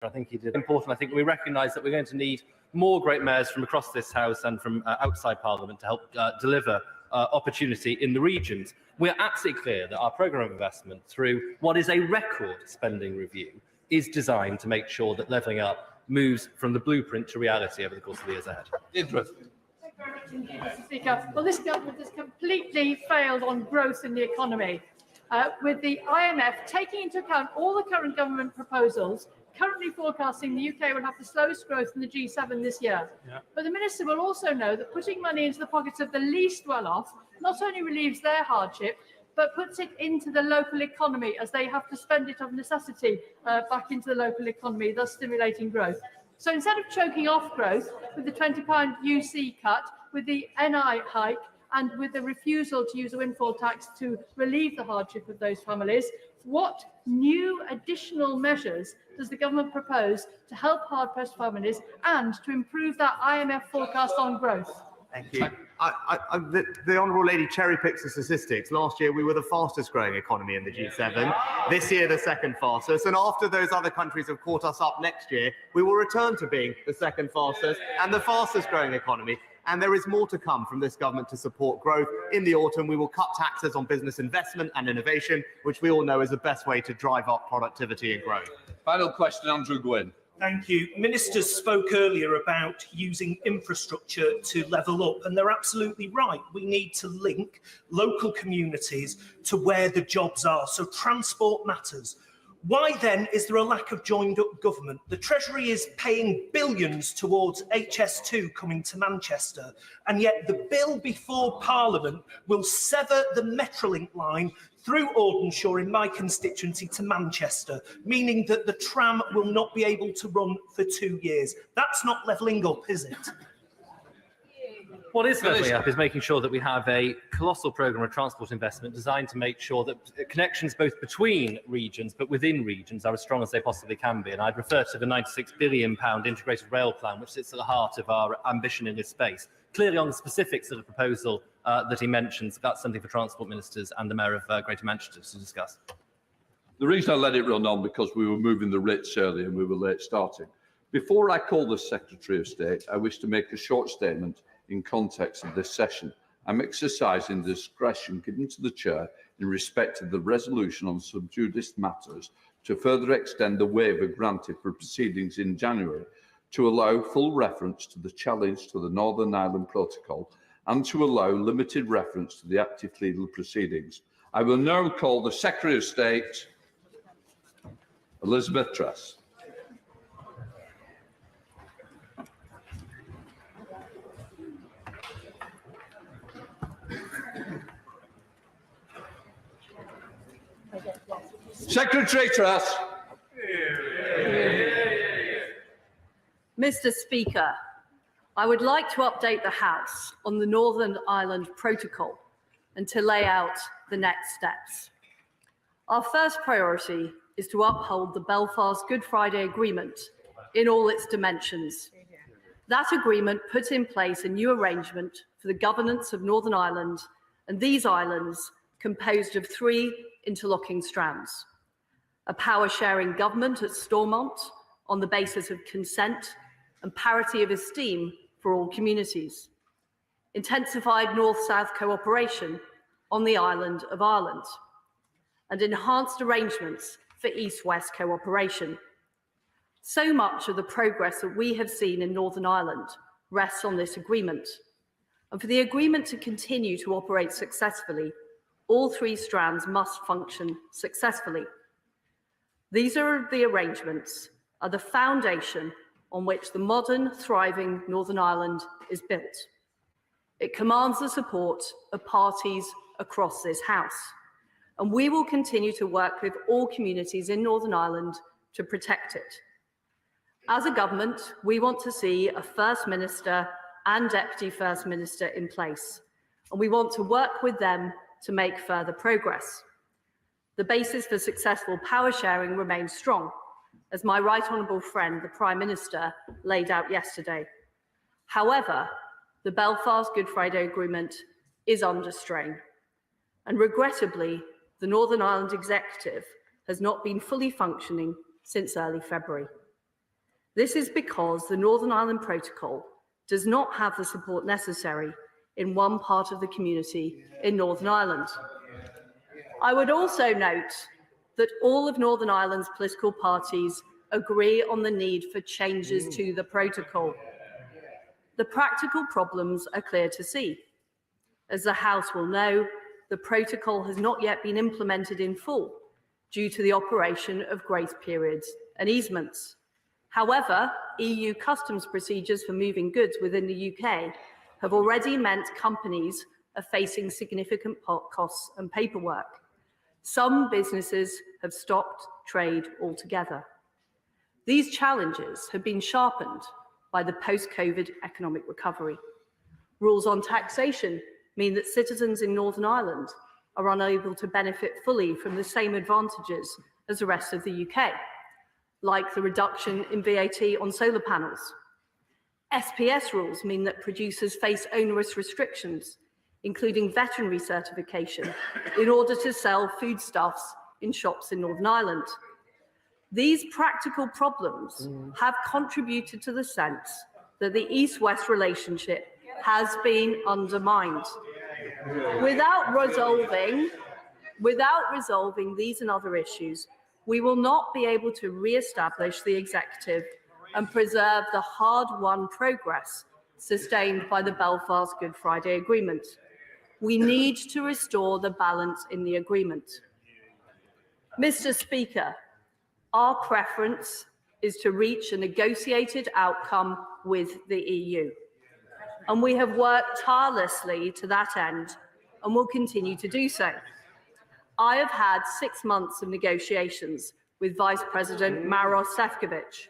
I think he did important. I think we recognise that we're going to need more great mayors from across this House and from outside Parliament to help deliver opportunity in the regions. We're absolutely clear that our programme of investment, through what is a record spending review, is designed to make sure that levelling up moves from the blueprint to reality over the course of the years ahead. Interesting. Mr. Speaker, well, this government has completely failed on growth in the economy, with the IMF taking into account all the current government proposals, currently forecasting the UK will have the slowest growth in the G7 this year. Yeah. But the Minister will also know that putting money into the pockets of the least well-off not only relieves their hardship, but puts it into the local economy, as they have to spend it of necessity back into the local economy, thus stimulating growth. So instead of choking off growth with the £20 UC cut, with the NI hike, and with the refusal to use a windfall tax to relieve the hardship of those families, what new additional measures does the government propose to help hard-pressed families and to improve that IMF forecast on growth? Thank you. The Honourable Lady cherry-picks the statistics. Last year, we were the fastest-growing economy in the G7. This year, the second fastest. And after those other countries have caught us up next year, we will return to being the second fastest and the fastest-growing economy. And there is more to come from this government to support growth. In the autumn, we will cut taxes on business investment and innovation, which we all know is the best way to drive up productivity and growth. Final question, Andrew Gwynn. Thank you. Ministers spoke earlier about using infrastructure to level up, and they're absolutely right. We need to link local communities to where the jobs are, so transport matters. Why then is there a lack of joined-up government? The Treasury is paying billions towards HS2 coming to Manchester, and yet the bill before Parliament will sever the Metrolink line through Audenshaw in my constituency to Manchester, meaning that the tram will not be able to run for 2 years. That's not levelling up, is it? What is levelling up is making sure that we have a colossal programme of transport investment designed to make sure that connections both between regions but within regions are as strong as they possibly can be. And I'd refer to the £96 billion integrated rail plan, which sits at the heart of our ambition in this space. Clearly, on the specifics of the proposal that he mentions, that's something for transport ministers and the Mayor of Greater Manchester to discuss. The reason I let it run on because we were moving the writs earlier and we were late starting. Before I call the Secretary of State, I wish to make a short statement in context of this session. I'm exercising the discretion given to the Chair in respect of the resolution on sub judice matters to further extend the waiver granted for proceedings in January to allow full reference to the challenge to the Northern Ireland Protocol and to allow limited reference to the active legal proceedings. I will now call the Secretary of State, Elizabeth Truss. Secretary Truss. Mr. Speaker, I would like to update the House on the Northern Ireland Protocol and to lay out the next steps. Our first priority is to uphold the Belfast Good Friday Agreement in all its dimensions. That agreement put in place a new arrangement for the governance of Northern Ireland and these islands composed of 3 interlocking strands: a power-sharing government at Stormont on the basis of consent and parity of esteem for all communities, intensified North-South cooperation on the island of Ireland, and enhanced arrangements for East-West cooperation. So much of the progress that we have seen in Northern Ireland rests on this agreement. And for the agreement to continue to operate successfully, all 3 strands must function successfully. These are the arrangements, are the foundation on which the modern, thriving Northern Ireland is built. It commands the support of parties across this House, and we will continue to work with all communities in Northern Ireland to protect it. As a government, we want to see a First Minister and Deputy First Minister in place, and we want to work with them to make further progress. The basis for successful power sharing remains strong, as my right honourable friend, the Prime Minister, laid out yesterday. However, the Belfast Good Friday Agreement is under strain, and regrettably, the Northern Ireland Executive has not been fully functioning since early February. This is because the Northern Ireland Protocol does not have the support necessary in one part of the community in Northern Ireland. I would also note that all of Northern Ireland's political parties agree on the need for changes to the protocol. The practical problems are clear to see. As the House will know, the protocol has not yet been implemented in full due to the operation of grace periods and easements. However, EU customs procedures for moving goods within the UK have already meant companies are facing significant costs and paperwork. Some businesses have stopped trade altogether. These challenges have been sharpened by the post-COVID economic recovery. Rules on taxation mean that citizens in Northern Ireland are unable to benefit fully from the same advantages as the rest of the UK, like the reduction in VAT on solar panels. SPS rules mean that producers face onerous restrictions, including veterinary certification, in order to sell foodstuffs in shops in Northern Ireland. These practical problems have contributed to the sense that the East-West relationship has been undermined. Without resolving these and other issues, we will not be able to re-establish the executive and preserve the hard-won progress sustained by the Belfast Good Friday Agreement. We need to restore the balance in the agreement. Mr. Speaker, our preference is to reach a negotiated outcome with the EU, and we have worked tirelessly to that end and will continue to do so. I have had 6 months of negotiations with Vice President Maros Šefčovič.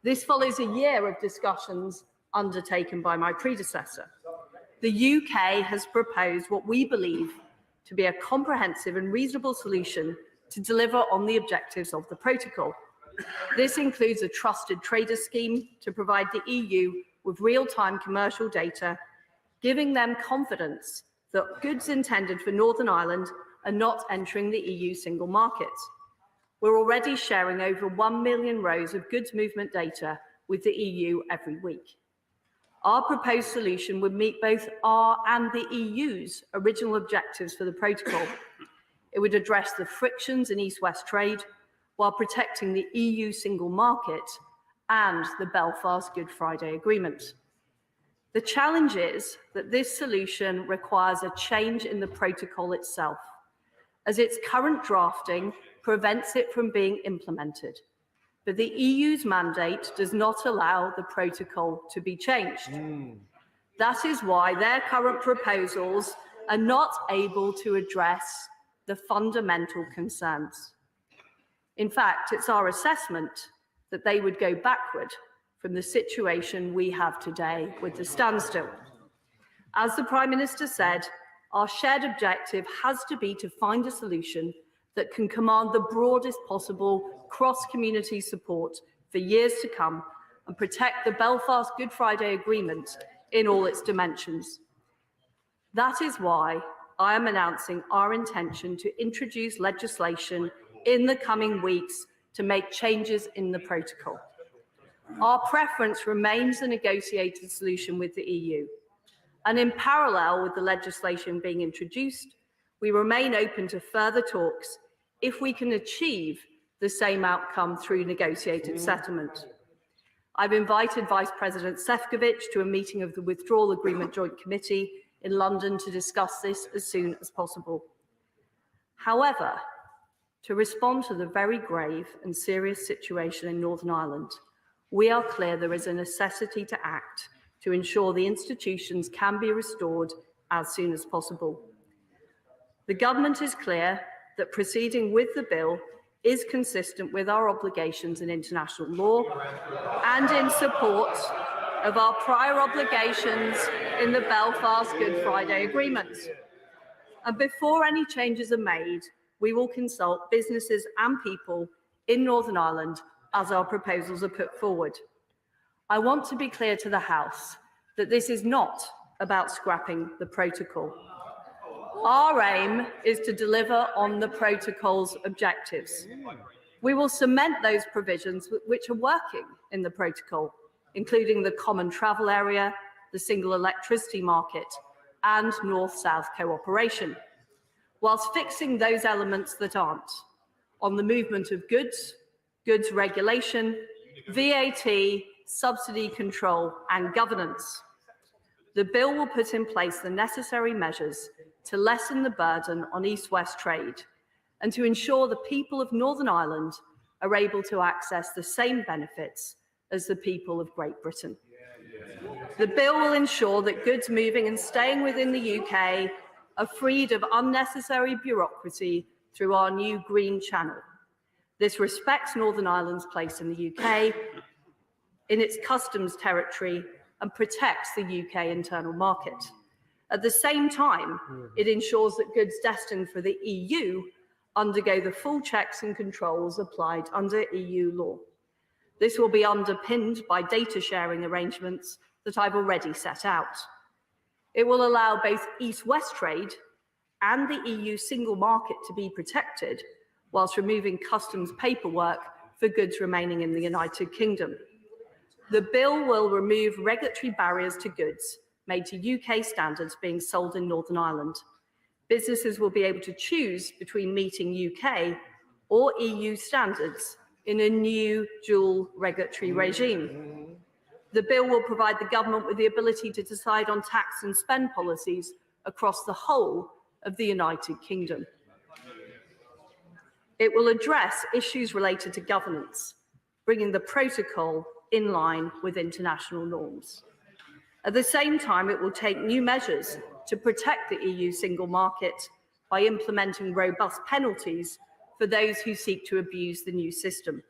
This follows a year of discussions undertaken by my predecessor. The UK has proposed what we believe to be a comprehensive and reasonable solution to deliver on the objectives of the protocol. This includes a trusted trader scheme to provide the EU with real-time commercial data, giving them confidence that goods intended for Northern Ireland are not entering the EU single market. We're already sharing over 1 million rows of goods movement data with the EU every week. Our proposed solution would meet both our and the EU's original objectives for the protocol. It would address the frictions in East-West trade while protecting the EU single market and the Belfast Good Friday Agreement. The challenge is that this solution requires a change in the protocol itself, as its current drafting prevents it from being implemented. But the EU's mandate does not allow the protocol to be changed. That is why their current proposals are not able to address the fundamental concerns. In fact, it's our assessment that they would go backward from the situation we have today with the standstill. As the Prime Minister said, our shared objective has to be to find a solution that can command the broadest possible cross-community support for years to come and protect the Belfast Good Friday Agreement in all its dimensions. That is why I am announcing our intention to introduce legislation in the coming weeks to make changes in the protocol. Our preference remains a negotiated solution with the EU, and in parallel with the legislation being introduced, we remain open to further talks if we can achieve the same outcome through negotiated settlement. I've invited Vice President Šefčovič to a meeting of the Withdrawal Agreement Joint Committee in London to discuss this as soon as possible. However, to respond to the very grave and serious situation in Northern Ireland, we are clear there is a necessity to act to ensure the institutions can be restored as soon as possible. The government is clear that proceeding with the bill is consistent with our obligations in international law and in support of our prior obligations in the Belfast Good Friday Agreement. And before any changes are made, we will consult businesses and people in Northern Ireland as our proposals are put forward. I want to be clear to the House that this is not about scrapping the protocol. Our aim is to deliver on the protocol's objectives. We will cement those provisions which are working in the protocol, including the common travel area, the single electricity market, and North-South cooperation, whilst fixing those elements that aren't, on the movement of goods, goods regulation, VAT, subsidy control, and governance. The bill will put in place the necessary measures to lessen the burden on East-West trade and to ensure the people of Northern Ireland are able to access the same benefits as the people of Great Britain. The bill will ensure that goods moving and staying within the UK are freed of unnecessary bureaucracy through our new Green Channel. This respects Northern Ireland's place in the UK, in its customs territory, and protects the UK internal market. At the same time, it ensures that goods destined for the EU undergo the full checks and controls applied under EU law. This will be underpinned by data sharing arrangements that I've already set out. It will allow both East-West trade and the EU single market to be protected, whilst removing customs paperwork for goods remaining in the United Kingdom. The bill will remove regulatory barriers to goods made to UK standards being sold in Northern Ireland. Businesses will be able to choose between meeting UK or EU standards in a new dual regulatory regime. The bill will provide the government with the ability to decide on tax and spend policies across the whole of the United Kingdom. It will address issues related to governance, bringing the protocol in line with international norms. At the same time, it will take new measures to protect the EU single market by implementing robust penalties for those who seek to abuse the new system.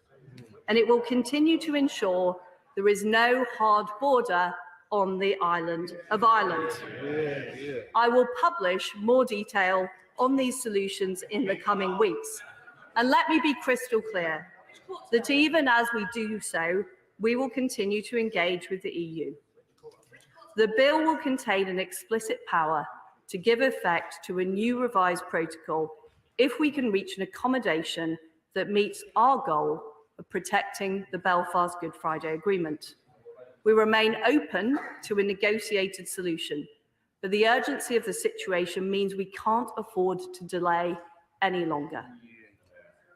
And it will continue to ensure there is no hard border on the island of Ireland. I will publish more detail on these solutions in the coming weeks. And let me be crystal clear that even as we do so, we will continue to engage with the EU. The bill will contain an explicit power to give effect to a new revised protocol if we can reach an accommodation that meets our goal of protecting the Belfast Good Friday Agreement. We remain open to a negotiated solution, but the urgency of the situation means we can't afford to delay any longer.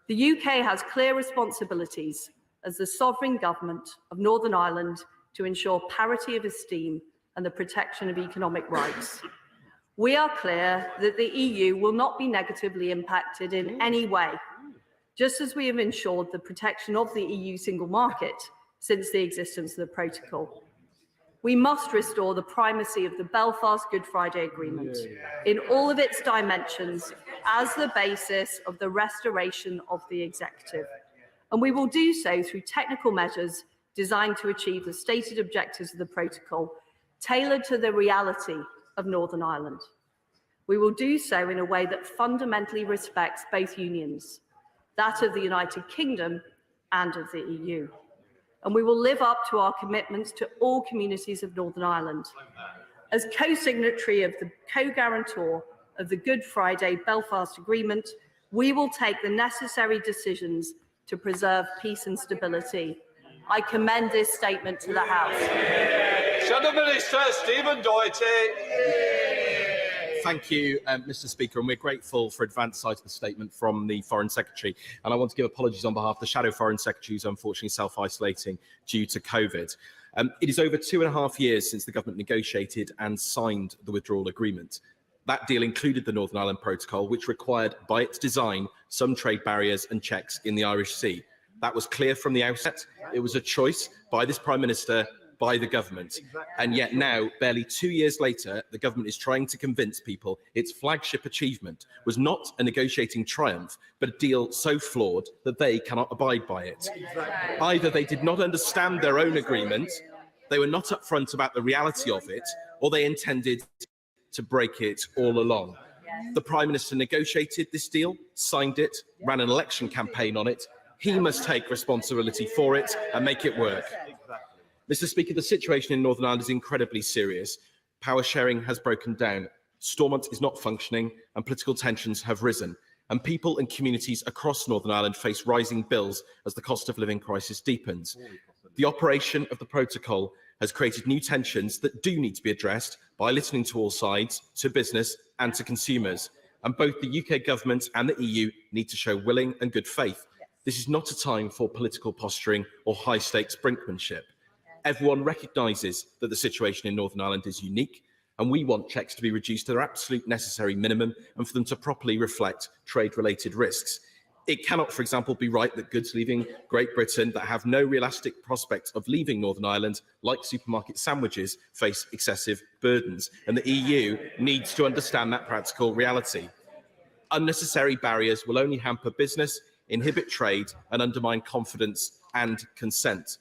The UK has clear responsibilities as the sovereign government of Northern Ireland to ensure parity of esteem and the protection of economic rights. We are clear that the EU will not be negatively impacted in any way, just as we have ensured the protection of the EU single market since the existence of the protocol. We must restore the primacy of the Belfast Good Friday Agreement in all of its dimensions as the basis of the restoration of the executive. And we will do so through technical measures designed to achieve the stated objectives of the protocol, tailored to the reality of Northern Ireland. We will do so in a way that fundamentally respects both unions, that of the United Kingdom and of the EU. And we will live up to our commitments to all communities of Northern Ireland. As co-signatory of the co-guarantor of the Good Friday Belfast Agreement, we will take the necessary decisions to preserve peace and stability. I commend this statement to the House. Shadow Minister Stephen Doherty. Thank you, Mr. Speaker, and we're grateful for advance sight of the statement from the Foreign Secretary. And I want to give apologies on behalf of the Shadow Foreign Secretary, who's unfortunately self-isolating due to COVID. It is over 2.5 years since the government negotiated and signed the withdrawal agreement. That deal included the Northern Ireland Protocol, which required, by its design, some trade barriers and checks in the Irish Sea. That was clear from the outset. It was a choice by this Prime Minister, by the government. And yet now, barely 2 years later, the government is trying to convince people its flagship achievement was not a negotiating triumph, but a deal so flawed that they cannot abide by it. Either they did not understand their own agreement, they were not upfront about the reality of it, or they intended to break it all along. The Prime Minister negotiated this deal, signed it, ran an election campaign on it. He must take responsibility for it and make it work. Mr. Speaker, the situation in Northern Ireland is incredibly serious. Power sharing has broken down. Stormont is not functioning and political tensions have risen. and people and communities across Northern Ireland face rising bills as the cost of living crisis deepens. The operation of the protocol has created new tensions that do need to be addressed by listening to all sides, to business and to consumers. And both the UK government and the EU need to show willing and good faith. This is not a time for political posturing or high-stakes brinkmanship. Everyone recognises that the situation in Northern Ireland is unique, and we want checks to be reduced to their absolute necessary minimum and for them to properly reflect trade-related risks. It cannot, for example, be right that goods leaving Great Britain that have no realistic prospect of leaving Northern Ireland, like supermarket sandwiches, face excessive burdens, and the EU needs to understand that practical reality. Unnecessary barriers will only hamper business, inhibit trade and undermine confidence and consent.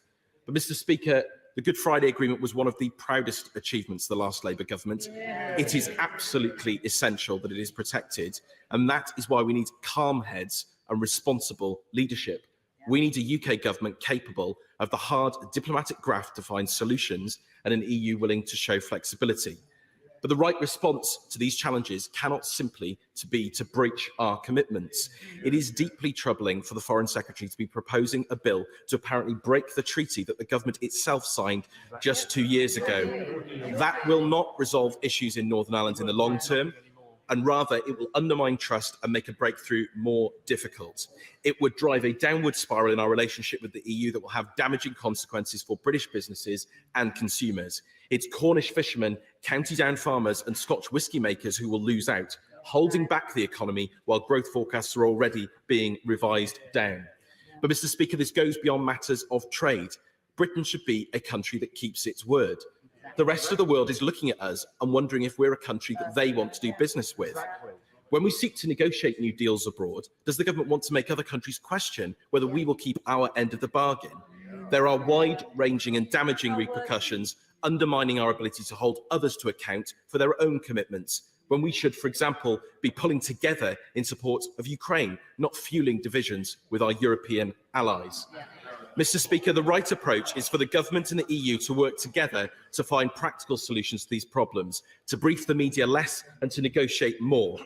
But, Mr. Speaker, the Good Friday Agreement was one of the proudest achievements of the last Labour government. It is absolutely essential that it is protected, and that is why we need calm heads and responsible leadership. We need a UK government capable of the hard diplomatic graft to find solutions and an EU willing to show flexibility. But the right response to these challenges cannot simply be to breach our commitments. It is deeply troubling for the Foreign Secretary to be proposing a bill to apparently break the treaty that the government itself signed just 2 years ago. That will not resolve issues in Northern Ireland in the long term, and rather it will undermine trust and make a breakthrough more difficult. It would drive a downward spiral in our relationship with the EU that will have damaging consequences for British businesses and consumers. It's Cornish fishermen, County Down farmers and Scotch whisky makers who will lose out, holding back the economy while growth forecasts are already being revised down. But, Mr. Speaker, this goes beyond matters of trade. Britain should be a country that keeps its word. The rest of the world is looking at us and wondering if we're a country that they want to do business with. When we seek to negotiate new deals abroad, does the government want to make other countries question whether we will keep our end of the bargain? There are wide-ranging and damaging repercussions, undermining our ability to hold others to account for their own commitments, when we should, for example, be pulling together in support of Ukraine, not fueling divisions with our European allies. Mr. Speaker, the right approach is for the government and the EU to work together to find practical solutions to these problems, to brief the media less and to negotiate more.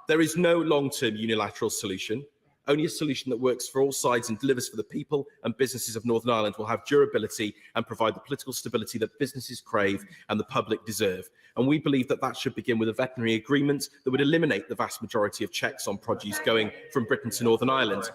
There is no long-term unilateral solution. Only a solution that works for all sides and delivers for the people and businesses of Northern Ireland will have durability and provide the political stability that businesses crave and the public deserve. And we believe that that should begin with a veterinary agreement that would eliminate the vast majority of checks on produce going from Britain to Northern Ireland.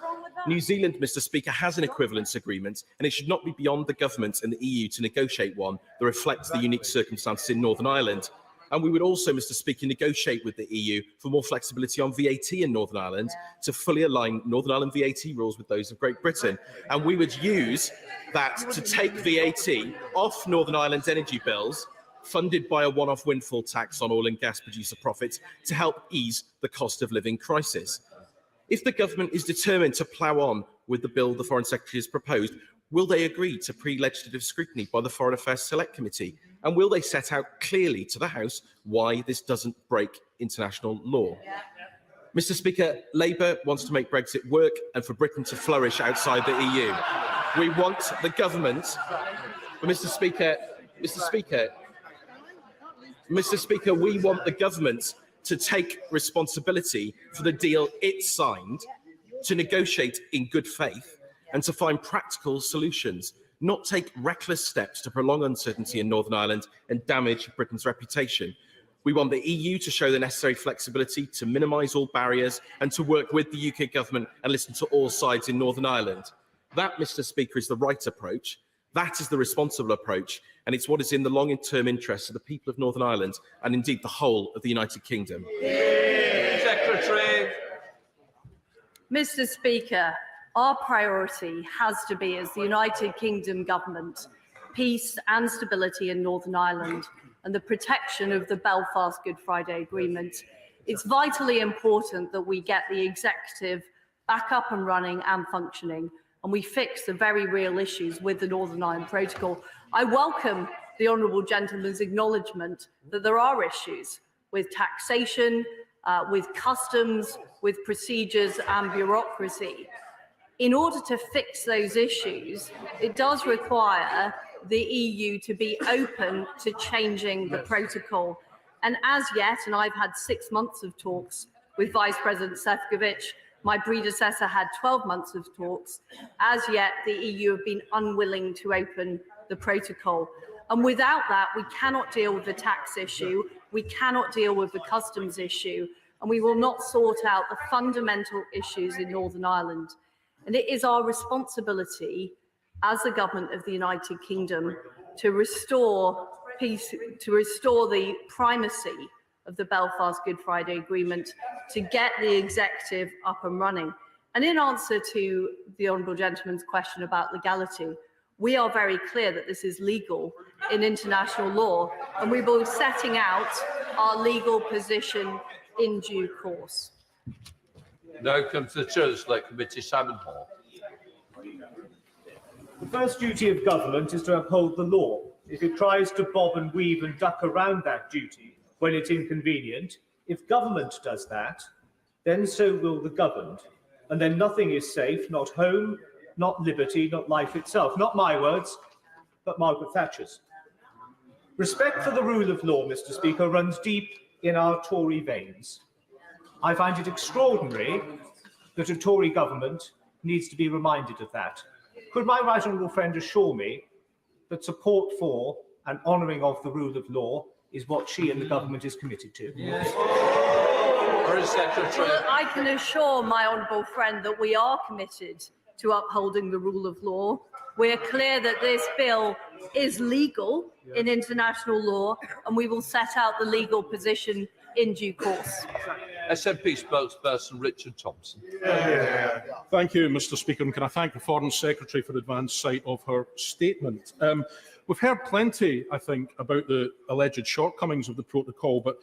New Zealand, Mr. Speaker, has an equivalence agreement, and it should not be beyond the government and the EU to negotiate one that reflects the unique circumstances in Northern Ireland. And we would also, Mr. Speaker, negotiate with the EU for more flexibility on VAT in Northern Ireland to fully align Northern Ireland VAT rules with those of Great Britain. And we would use that to take VAT off Northern Ireland's energy bills, funded by a one-off windfall tax on oil and gas producer profits, to help ease the cost of living crisis. If the government is determined to plough on with the bill the Foreign Secretary has proposed, will they agree to pre-legislative scrutiny by the Foreign Affairs Select Committee? And will they set out clearly to the House why this doesn't break international law? Mr. Speaker, Labour wants to make Brexit work and for Britain to flourish outside the EU. We want the government, but Mr. Speaker, we want the government to take responsibility for the deal it signed, to negotiate in good faith and to find practical solutions, not take reckless steps to prolong uncertainty in Northern Ireland and damage Britain's reputation. We want the EU to show the necessary flexibility to minimise all barriers and to work with the UK government and listen to all sides in Northern Ireland. That, Mr. Speaker, is the right approach. That is the responsible approach, and it's what is in the long-term interests of the people of Northern Ireland and indeed the whole of the United Kingdom. Secretary. Mr. Speaker, our priority has to be, as the United Kingdom government, peace and stability in Northern Ireland and the protection of the Belfast Good Friday Agreement. It's vitally important that we get the executive back up and running and functioning, and we fix the very real issues with the Northern Ireland Protocol. I welcome the honourable gentleman's acknowledgement that there are issues with taxation, with customs, with procedures and bureaucracy. In order to fix those issues, it does require the EU to be open to changing the protocol. And as yet, and I've had 6 months of talks with Vice President Šefčovič. My predecessor had 12 months of talks. As yet, the EU have been unwilling to open the protocol. And without that, we cannot deal with the tax issue, we cannot deal with the customs issue, and we will not sort out the fundamental issues in Northern Ireland. And it is our responsibility as the government of the United Kingdom to restore peace, to restore the primacy of the Belfast Good Friday Agreement, to get the executive up and running. And in answer to the honourable gentleman's question about legality, we are very clear that this is legal in international law, and we will be setting out our legal position in due course. Now comes the Chair of the Select Committee, Simon Hall. The first duty of government is to uphold the law. If it tries to bob and weave and duck around that duty when it's inconvenient, if government does that, then so will the governed. And then nothing is safe, not home, not liberty, not life itself. Not my words, but Margaret Thatcher's. Respect for the rule of law, Mr. Speaker, runs deep in our Tory veins. I find it extraordinary that a Tory government needs to be reminded of that. Could my right honourable friend assure me that support for and honouring of the rule of law is what she and the government is committed to? Yes. Well, I can assure my honourable friend that we are committed to upholding the rule of law. We're clear that this bill is legal in international law, and we will set out the legal position in due course. SNP spokesperson Richard Thompson. Thank you, Mr. Speaker, and can I thank the Foreign Secretary for advance sight of her statement. We've heard plenty, I think, about the alleged shortcomings of the protocol, but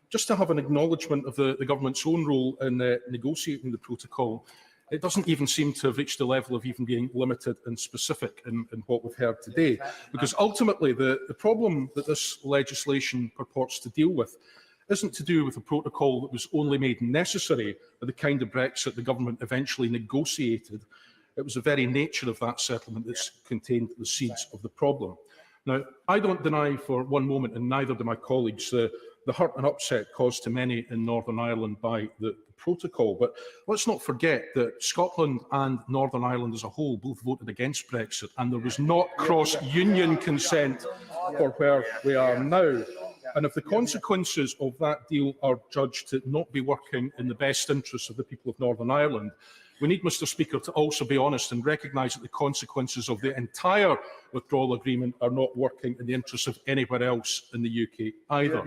just to have an acknowledgement of the government's own role in negotiating the protocol, it doesn't even seem to have reached the level of even being limited and specific in what we've heard today. Because ultimately, the problem that this legislation purports to deal with isn't to do with a protocol that was only made necessary by the kind of Brexit the government eventually negotiated. It was the very nature of that settlement that's contained the seeds of the problem. Now, I don't deny for one moment, and neither do my colleagues, the hurt and upset caused to many in Northern Ireland by the protocol. But let's not forget that Scotland and Northern Ireland as a whole both voted against Brexit, and there was not cross-union consent for where we are now. And if the consequences of that deal are judged to not be working in the best interests of the people of Northern Ireland, we need, Mr. Speaker, to also be honest and recognise that the consequences of the entire withdrawal agreement are not working in the interests of anywhere else in the UK either.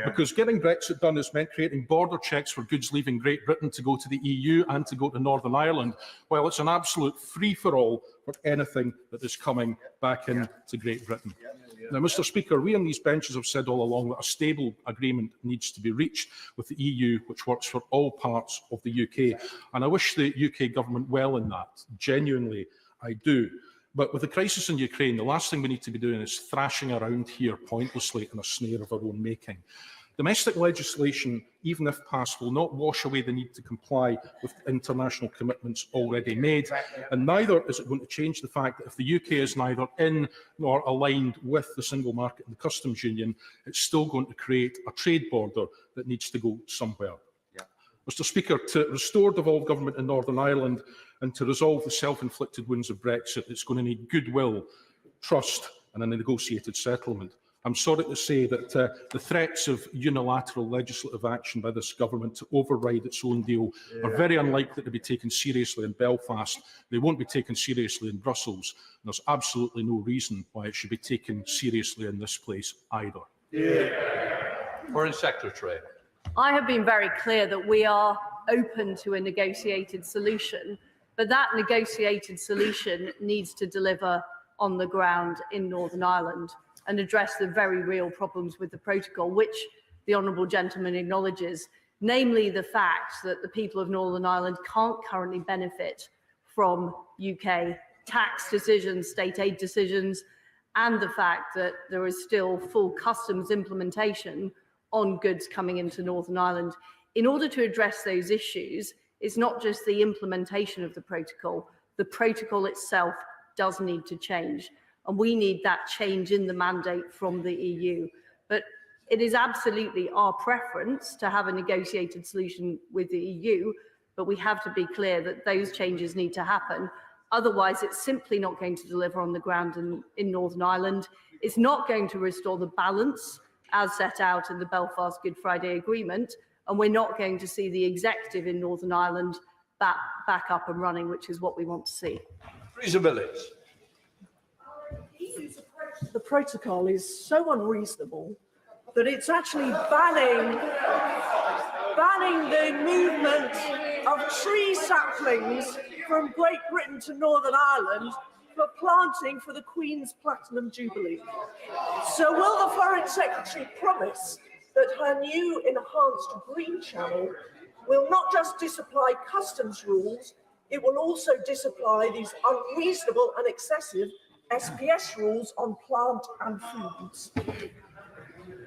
Because getting Brexit done has meant creating border checks for goods leaving Great Britain to go to the EU and to go to Northern Ireland, while it's an absolute free-for-all for anything that is coming back into Great Britain. Now, Mr. Speaker, we on these benches have said all along that a stable agreement needs to be reached with the EU, which works for all parts of the UK. And I wish the UK government well in that. Genuinely, I do. But with the crisis in Ukraine, the last thing we need to be doing is thrashing around here pointlessly in a snare of our own making. Domestic legislation, even if passed, will not wash away the need to comply with international commitments already made, and neither is it going to change the fact that if the UK is neither in nor aligned with the single market and the customs union, it's still going to create a trade border that needs to go somewhere. Mr. Speaker, to restore devolved government in Northern Ireland and to resolve the self-inflicted wounds of Brexit, it's going to need goodwill, trust and a negotiated settlement. I'm sorry to say that the threats of unilateral legislative action by this government to override its own deal are very unlikely to be taken seriously in Belfast. They won't be taken seriously in Brussels. And there's absolutely no reason why it should be taken seriously in this place either. Foreign Secretary. I have been very clear that we are open to a negotiated solution, but that negotiated solution needs to deliver on the ground in Northern Ireland and address the very real problems with the protocol, which the honourable gentleman acknowledges, namely the fact that the people of Northern Ireland can't currently benefit from UK tax decisions, state aid decisions, and the fact that there is still full customs implementation on goods coming into Northern Ireland. In order to address those issues, it's not just the implementation of the protocol itself does need to change. And we need that change in the mandate from the EU. But It is absolutely our preference to have a negotiated solution with the EU, but we have to be clear that those changes need to happen. Otherwise, it's simply not going to deliver on the ground in Northern Ireland. It's not going to restore the balance as set out in the Belfast Good Friday Agreement, and we're not going to see the executive in Northern Ireland back up and running, which is what we want to see. Theresa Willis. The protocol is so unreasonable that it's actually banning the movement of tree saplings from Great Britain to Northern Ireland for planting for the Queen's Platinum Jubilee. So will the Foreign Secretary promise that her new enhanced Green Channel will not just disapply customs rules, it will also disapply these unreasonable and excessive SPS rules on plant and foods?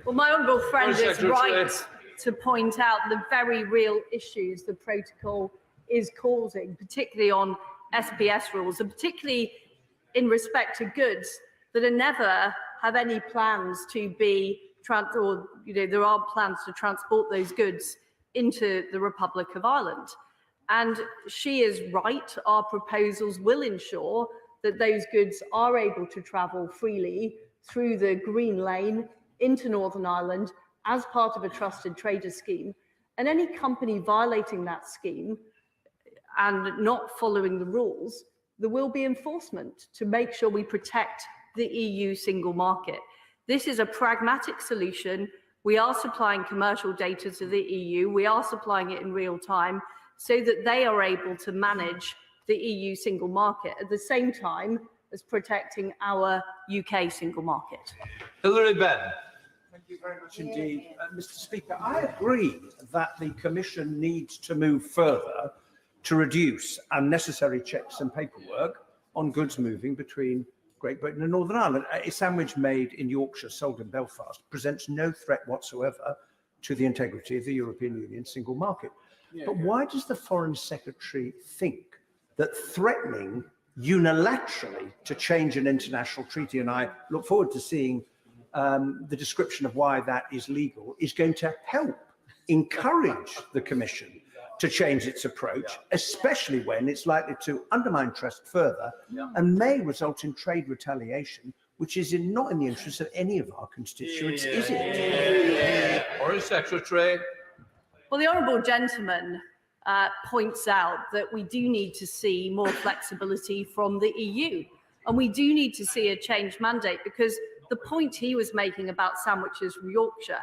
Well, my honourable friend is Secretary. right to point out the very real issues the protocol is causing, particularly on SPS rules, and particularly in respect to goods that are never have any plans to be there are plans to transport those goods into the Republic of Ireland. And she is right, our proposals will ensure that those goods are able to travel freely through the Green Lane into Northern Ireland as part of a trusted trader scheme. And any company violating that scheme and not following the rules, there will be enforcement to make sure we protect the EU single market. This is a pragmatic solution. We are supplying commercial data to the EU. We are supplying it in real time so that they are able to manage the EU single market at the same time as protecting our UK single market. Hilary Benn. Thank you very much indeed, Mr. Speaker. I agree that the Commission needs to move further to reduce unnecessary checks and paperwork on goods moving between Great Britain and Northern Ireland. A sandwich made in Yorkshire, sold in Belfast, presents no threat whatsoever to the integrity of the European Union single market. But why does the Foreign Secretary think that threatening unilaterally to change an international treaty, and I look forward to seeing the description of why that is legal, is going to help encourage the Commission to change its approach, especially when it's likely to undermine trust further and may result in trade retaliation, which is not in the interest of any of our constituents, is it? Foreign Secretary. Well, the honourable gentleman points out that we do need to see more flexibility from the EU, and we do need to see a change mandate, because the point he was making about sandwiches from Yorkshire,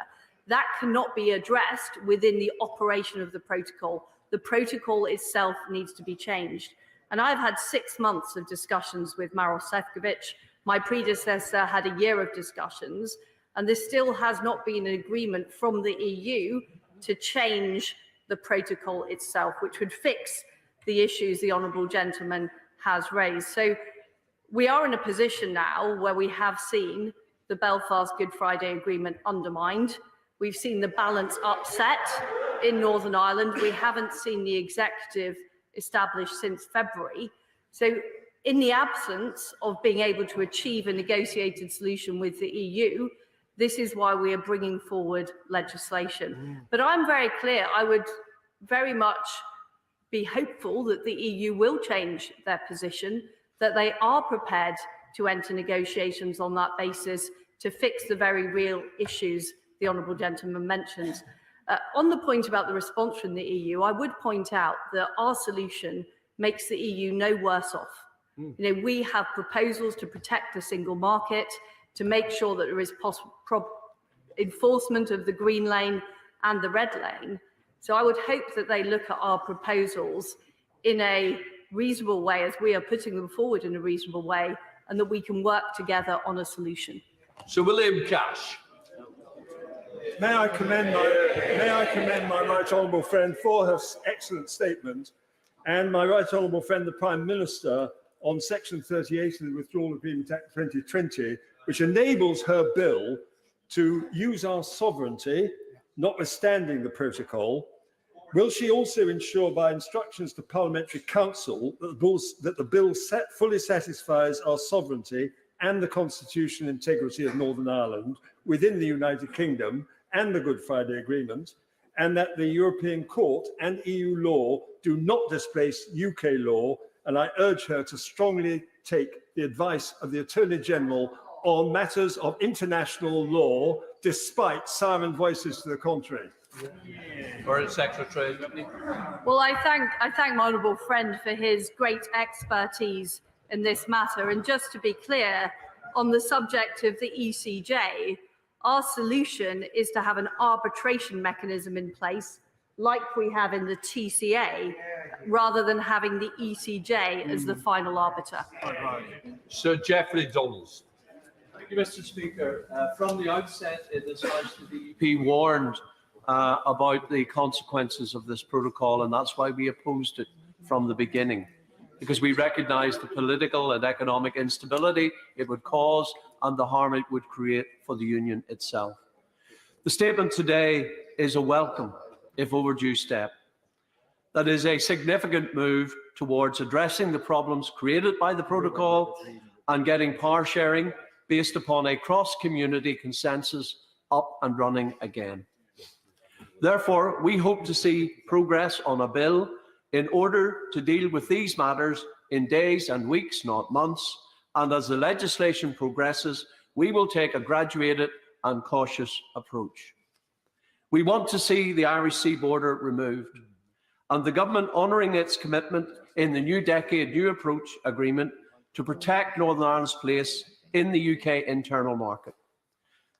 that cannot be addressed within the operation of the protocol. The protocol itself needs to be changed. And I've had 6 months of discussions with Maros Sefcovic. My predecessor had a year of discussions, and there still has not been an agreement from the EU to change the protocol itself, which would fix the issues the honourable gentleman has raised. So we are in a position now where we have seen the Belfast Good Friday Agreement undermined. We've seen the balance upset in Northern Ireland. We haven't seen the executive established since February. So in the absence of being able to achieve a negotiated solution with the EU, this is why we are bringing forward legislation. But I'm very clear, I would very much be hopeful that the EU will change their position, that they are prepared to enter negotiations on that basis to fix the very real issues the honourable gentleman mentions. On the point about the response from the EU, I would point out that our solution makes the EU no worse off. We have proposals to protect the single market, to make sure that there is enforcement of the green lane and the red lane. So I would hope that they look at our proposals in a reasonable way, as we are putting them forward in a reasonable way, and that we can work together on a solution. Sir William Cash. May I commend my right honourable friend for her excellent statement, and my right honourable friend, the Prime Minister, on Section 38 of the Withdrawal Agreement Act 2020, which enables her bill to use our sovereignty, notwithstanding the protocol. Will she also ensure by instructions to Parliamentary Council that the bill fully satisfies our sovereignty and the constitutional integrity of Northern Ireland within the United Kingdom and the Good Friday Agreement, and that the European Court and EU law do not displace UK law, and I urge her to strongly take the advice of the Attorney General on matters of international law, despite siren voices to the contrary. Foreign Secretary. Well, I thank my honourable friend for his great expertise in this matter. And just to be clear, on the subject of the ECJ, our solution is to have an arbitration mechanism in place, like we have in the TCA, rather than having the ECJ as the final arbiter. Sir Geoffrey Donalds. Thank you, Mr. Speaker. From the outset in this House, the DUP warned about the consequences of this protocol, and that's why we opposed it from the beginning, because we recognised the political and economic instability it would cause and the harm it would create for the Union itself. The statement today is a welcome, if overdue, step. That is a significant move towards addressing the problems created by the protocol and getting power sharing based upon a cross-community consensus up and running again. Therefore, we hope to see progress on a bill in order to deal with these matters in days and weeks, not months, and as the legislation progresses, we will take a graduated and cautious approach. We want to see the Irish Sea border removed, and the government honouring its commitment in the New Decade New Approach Agreement to protect Northern Ireland's place in the UK internal market.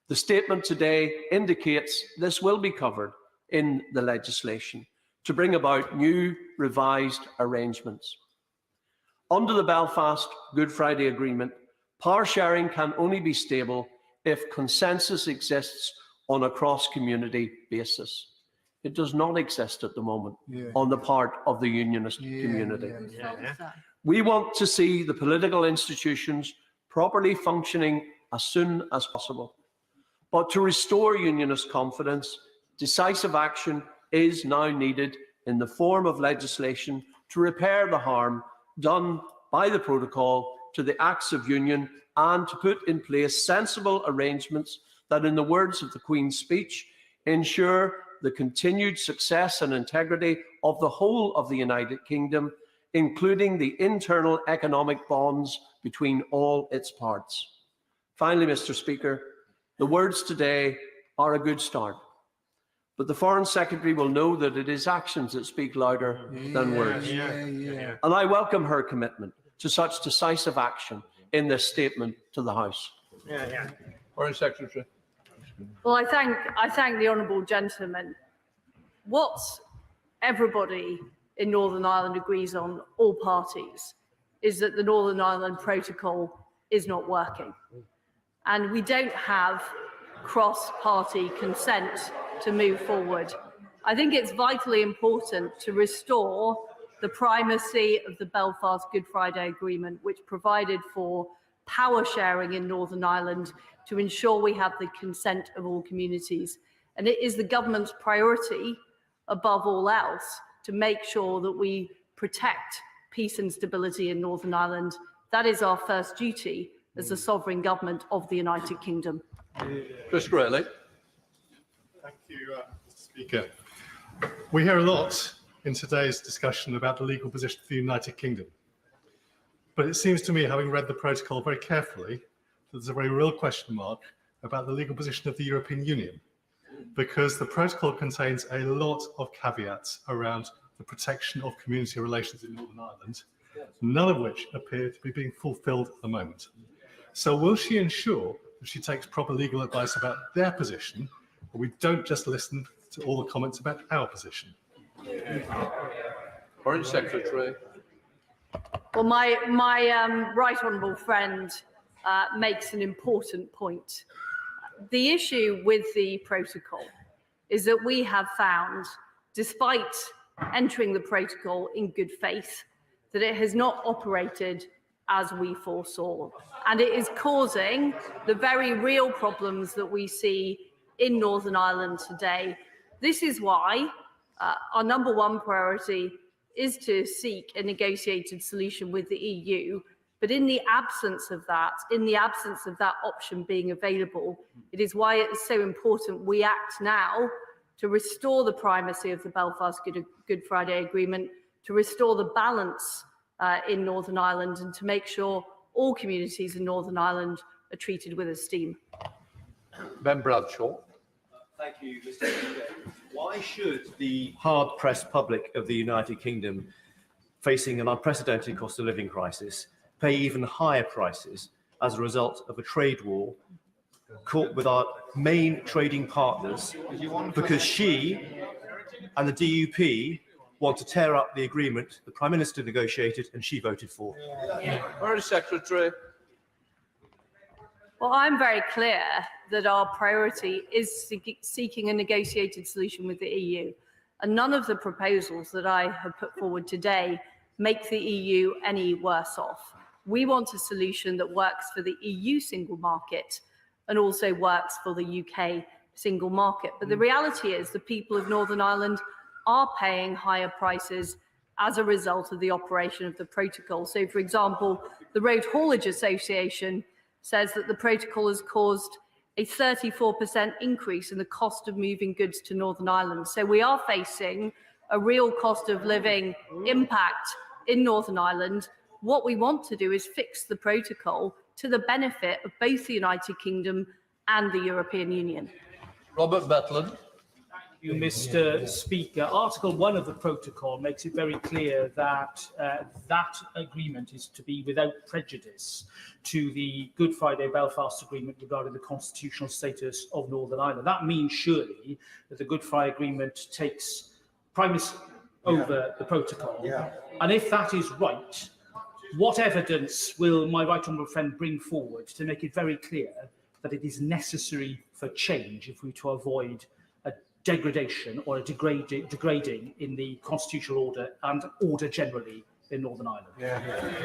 The statement today indicates this will be covered in the legislation to bring about new revised arrangements. Under the Belfast Good Friday Agreement, power sharing can only be stable if consensus exists on a cross-community basis. It does not exist at the moment on the part of the unionist community. We want to see the political institutions properly functioning as soon as possible. But to restore unionist confidence, decisive action is now needed in the form of legislation to repair the harm done by the protocol to the acts of union and to put in place sensible arrangements that, in the words of the Queen's speech, ensure the continued success and integrity of the whole of the United Kingdom, including the internal economic bonds between all its parts. Finally, Mr. Speaker, the words today are a good start, but the Foreign Secretary will know that it is actions that speak louder than words. And I welcome her commitment to such decisive action in this statement to the House. Foreign Secretary. Well, I thank the honourable gentleman. What everybody in Northern Ireland agrees on, all parties, is that the Northern Ireland Protocol is not working. And we don't have cross-party consent to move forward. I think it's vitally important to restore the primacy of the Belfast Good Friday Agreement, which provided for power sharing in Northern Ireland to ensure we have the consent of all communities. And it is the government's priority, above all else, to make sure that we protect peace and stability in Northern Ireland. That is our first duty as the sovereign government of the United Kingdom. Chris Grayling. Thank you, Mr. Speaker. We hear a lot in today's discussion about the legal position of the United Kingdom. But it seems to me, having read the protocol very carefully, that there's a very real question mark about the legal position of the European Union, because the protocol contains a lot of caveats around the protection of community relations in Northern Ireland, none of which appear to be being fulfilled at the moment. So will she ensure that she takes proper legal advice about their position, and we don't just listen to all the comments about our position? Foreign Secretary. Well, my right honourable friend makes an important point. The issue with the protocol is that we have found, despite entering the protocol in good faith, that it has not operated as we foresaw. And it is causing the very real problems that we see in Northern Ireland today. This is why our number one priority is to seek a negotiated solution with the EU, But in the absence of that option being available, it is why it is so important we act now to restore the primacy of the Belfast Good Friday Agreement, to restore the balance in Northern Ireland, and to make sure all communities in Northern Ireland are treated with esteem. Ben Bradshaw. Thank you, Mr. Speaker. Why should the hard-pressed public of the United Kingdom, facing an unprecedented cost of living crisis, pay even higher prices as a result of a trade war caught with our main trading partners, because she and the DUP want to tear up the agreement the Prime Minister negotiated and she voted for? Foreign Secretary. Well, I'm very clear that our priority is seeking a negotiated solution with the EU. And none of the proposals that I have put forward today make the EU any worse off. We want a solution that works for the EU single market and also works for the UK single market. But the reality is the people of Northern Ireland are paying higher prices as a result of the operation of the protocol. So, for example, the Road Haulage Association says that the protocol has caused a 34% increase in the cost of moving goods to Northern Ireland. So we are facing a real cost of living impact in Northern Ireland. What we want to do is fix the protocol to the benefit of both the United Kingdom and the European Union. Robert Betland. You, Mr. Speaker. Article 1 of the protocol makes it very clear that that agreement is to be without prejudice to the Good Friday Belfast Agreement regarding the constitutional status of Northern Ireland. That means surely that the Good Friday Agreement takes primacy over the protocol. And if that is right, what evidence will my right honourable friend bring forward to make it very clear that it is necessary for change if we to avoid a degradation or a degrading in the constitutional order and order generally in Northern Ireland?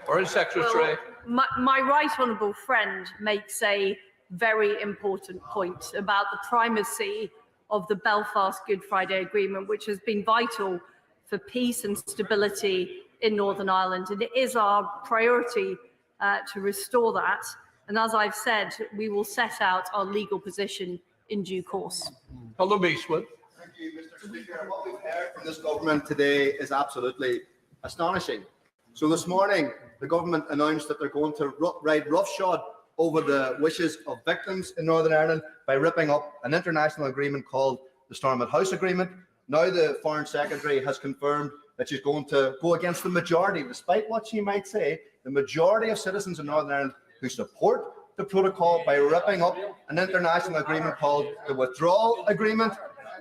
Foreign Secretary. Well, my right honourable friend makes a very important point about the primacy of the Belfast Good Friday Agreement, which has been vital for peace and stability in Northern Ireland. And it is our priority to restore that. And as I've said, we will set out our legal position in due course. Hello, Eastwood. Thank you, Mr. Speaker. What we've heard from this government today is absolutely astonishing. So this morning, the government announced that they're going to ride roughshod over the wishes of victims in Northern Ireland by ripping up an international agreement called the Stormont House Agreement. Now the Foreign Secretary has confirmed that she's going to go against the majority, despite what she might say, the majority of citizens in Northern Ireland who support the protocol by ripping up an international agreement called the Withdrawal Agreement.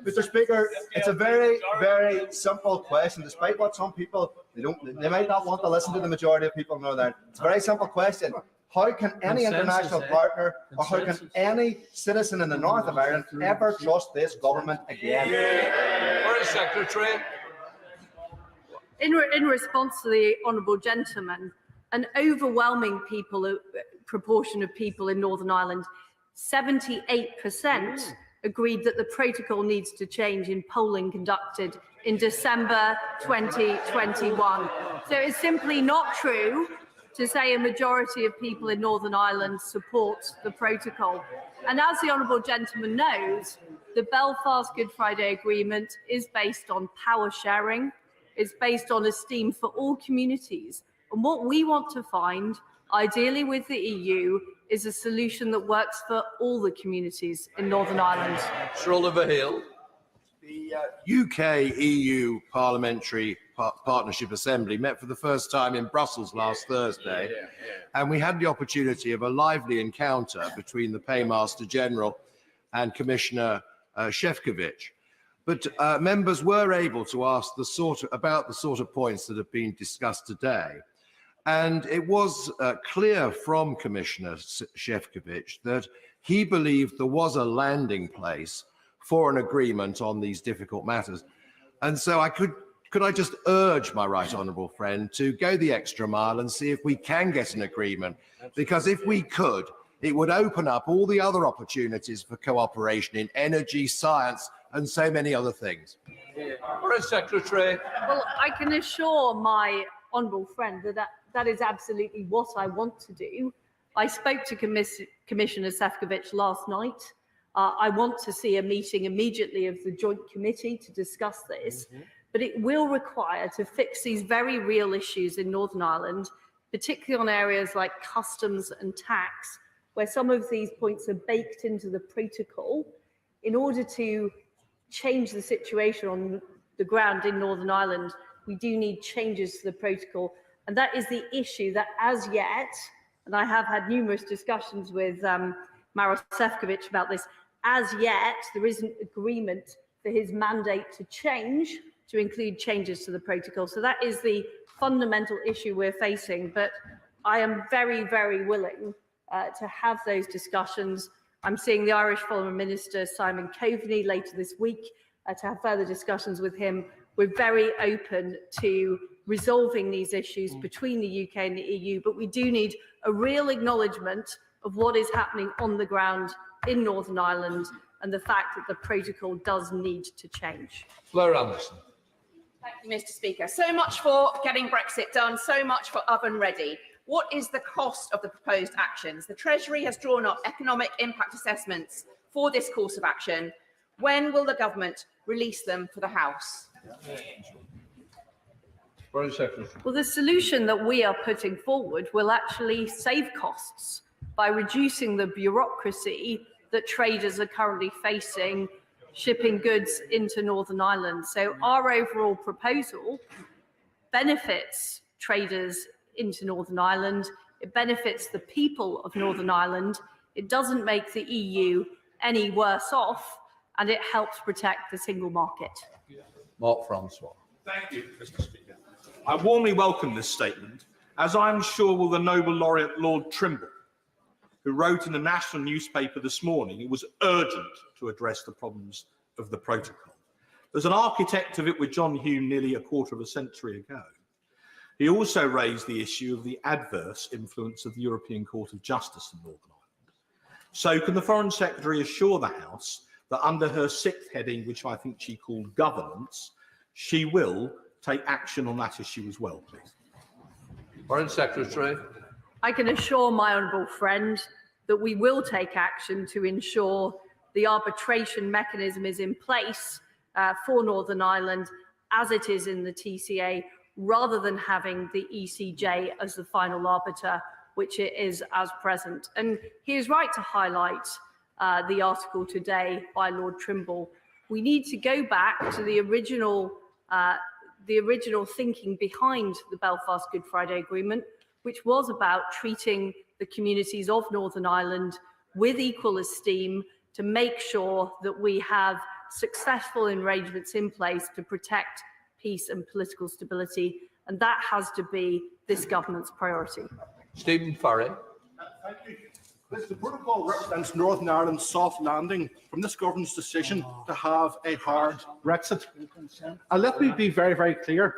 Mr. Speaker, it's a very, very simple question, despite what some people, they might not want to listen to the majority of people in Northern Ireland. It's a very simple question. How can any international partner or how can any citizen in the north of Ireland ever trust this government again? Foreign Secretary. In response to the honourable gentleman, an overwhelming proportion of people in Northern Ireland, 78%, agreed that the protocol needs to change in polling conducted in December 2021. So it's simply not true to say a majority of people in Northern Ireland support the protocol. And as the honourable gentleman knows, the Belfast Good Friday Agreement is based on power sharing, it's based on esteem for all communities. And what we want to find, ideally with the EU, is a solution that works for all the communities in Northern Ireland. Sir Oliver Hill. The UK-EU Parliamentary Partnership Assembly met for the first time in Brussels last Thursday, and we had the opportunity of a lively encounter between the Paymaster General and Commissioner Šefčovič. But members were able to ask about the sort of points that have been discussed today. And it was clear from Commissioner Šefčovič that he believed there was a landing place for an agreement on these difficult matters. And so could I just urge my right honourable friend to go the extra mile and see if we can get an agreement? Because if we could, it would open up all the other opportunities for cooperation in energy, science, and so many other things. Foreign Secretary. Well, I can assure my honourable friend that that is absolutely what I want to do. I spoke to Commissioner Šefčovič last night. I want to see a meeting immediately of the Joint Committee to discuss this, but it will require to fix these very real issues in Northern Ireland, particularly on areas like customs and tax, where some of these points are baked into the protocol. In order to change the situation on the ground in Northern Ireland, we do need changes to the protocol. And that is the issue that as yet, and I have had numerous discussions with Maros Šefčovič about this, as yet there isn't agreement for his mandate to change, to include changes to the protocol. So that is the fundamental issue we're facing. But I am very, very willing to have those discussions. I'm seeing the Irish Foreign Minister, Simon Coveney, later this week to have further discussions with him. We're very open to resolving these issues between the UK and the EU, but we do need a real acknowledgement of what is happening on the ground in Northern Ireland and the fact that the protocol does need to change. Blair Anderson. Thank you, Mr. Speaker. So much for getting Brexit done, so much for oven ready. What is the cost of the proposed actions? The Treasury has drawn up economic impact assessments for this course of action. When will the government release them for the House? Well, the solution that we are putting forward will actually save costs by reducing the bureaucracy that traders are currently facing shipping goods into Northern Ireland. So our overall proposal benefits traders into Northern Ireland. It benefits the people of Northern Ireland. It doesn't make the EU any worse off, and it helps protect the single market. Mark Francois. Thank you, Mr. Speaker. I warmly welcome this statement, as I'm sure will the Nobel laureate Lord Trimble, who wrote in the national newspaper this morning it was urgent to address the problems of the protocol. There's an architect of it with John Hume nearly a quarter of a century ago. He also raised the issue of the adverse influence of the European Court of Justice in Northern Ireland. So can the Foreign Secretary assure the House that under her sixth heading, which I think she called governance, she will take action on that issue as well, please? Foreign Secretary. I can assure my honourable friend that we will take action to ensure the arbitration mechanism is in place for Northern Ireland as it is in the TCA, rather than having the ECJ as the final arbiter, which it is as present. And he is right to highlight the article today by Lord Trimble. We need to go back to the original thinking behind the Belfast Good Friday Agreement, which was about treating the communities of Northern Ireland with equal esteem to make sure that we have successful arrangements in place to protect peace and political stability. And that has to be this government's priority. Stephen Farry. Thank you. The protocol represents Northern Ireland's soft landing from this government's decision to have a hard Brexit. And let me be very, very clear.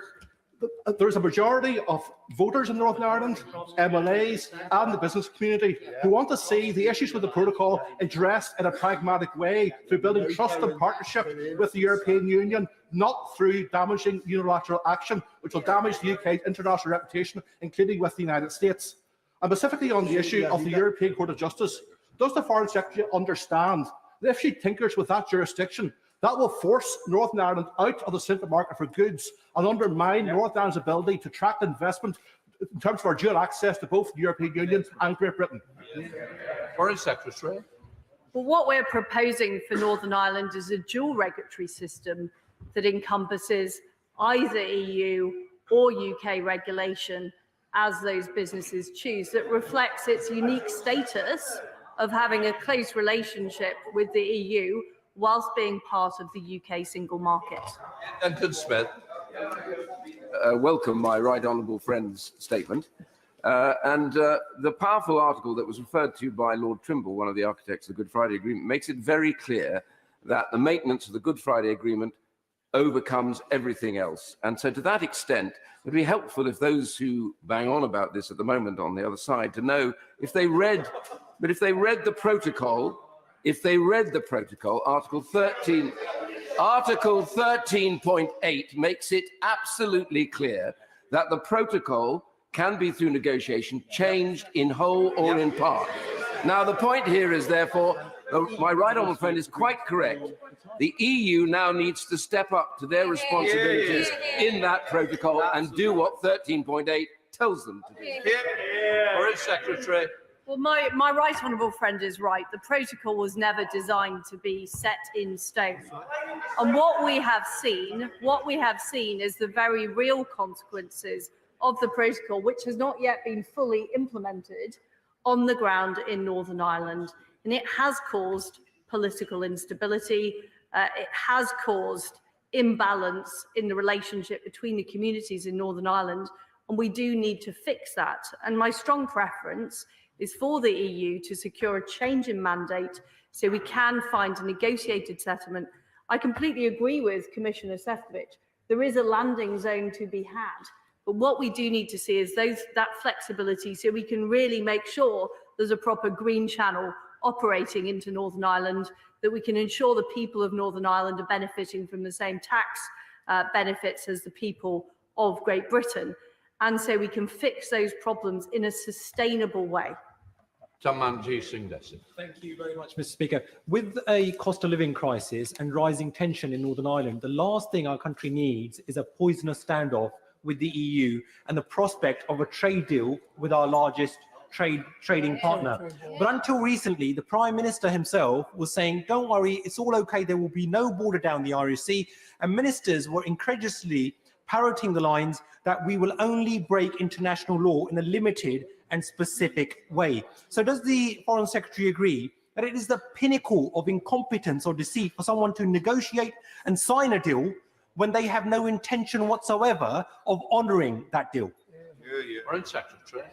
There's a majority of voters in Northern Ireland, MLAs and the business community who want to see the issues with the protocol addressed in a pragmatic way through building trust and partnership with the European Union, not through damaging unilateral action, which will damage the UK's international reputation, including with the United States. And specifically on the issue of the European Court of Justice, does the Foreign Secretary understand that if she tinkers with that jurisdiction, that will force Northern Ireland out of the single market for goods and undermine Northern Ireland's ability to attract investment in terms of our dual access to both the European Union and Great Britain? Foreign Secretary. Well, what we're proposing for Northern Ireland is a dual regulatory system that encompasses either EU or UK regulation as those businesses choose, that reflects its unique status of having a close relationship with the EU whilst being part of the UK single market. Duncan Smith. Welcome my right honourable friend's statement. The powerful article that was referred to by Lord Trimble, one of the architects of the Good Friday Agreement, makes it very clear that the maintenance of the Good Friday Agreement overcomes everything else. And so to that extent, it would be helpful if those who bang on about this at the moment on the other side to know if they read the protocol, Article 13.8 makes it absolutely clear that the protocol can be, through negotiation, changed in whole or in part. Now, the point here is, therefore, my right honourable friend is quite correct. The EU now needs to step up to their responsibilities in that protocol and do what 13.8 tells them to do. Foreign Secretary. Well, my right honourable friend is right. The protocol was never designed to be set in stone. And what we have seen is the very real consequences of the protocol, which has not yet been fully implemented on the ground in Northern Ireland. And it has caused political instability. It has caused imbalance in the relationship between the communities in Northern Ireland. And we do need to fix that. And my strong preference is for the EU to secure a change in mandate so we can find a negotiated settlement. I completely agree with Commissioner Šefčovič. There is a landing zone to be had. But what we do need to see is that flexibility so we can really make sure there's a proper green channel operating into Northern Ireland, that we can ensure the people of Northern Ireland are benefiting from the same tax benefits as the people of Great Britain. And so we can fix those problems in a sustainable way. Thank you very much, Mr. Speaker. With a cost of living crisis and rising tension in Northern Ireland, the last thing our country needs is a poisonous standoff with the EU and the prospect of a trade deal with our largest trading partner. But until recently, the Prime Minister himself was saying, don't worry, it's all okay, there will be no border down the Irish Sea. And ministers were incredulously parroting the lines that we will only break international law in a limited and specific way. So does the Foreign Secretary agree that it is the pinnacle of incompetence or deceit for someone to negotiate and sign a deal when they have no intention whatsoever of honouring that deal? Foreign Secretary.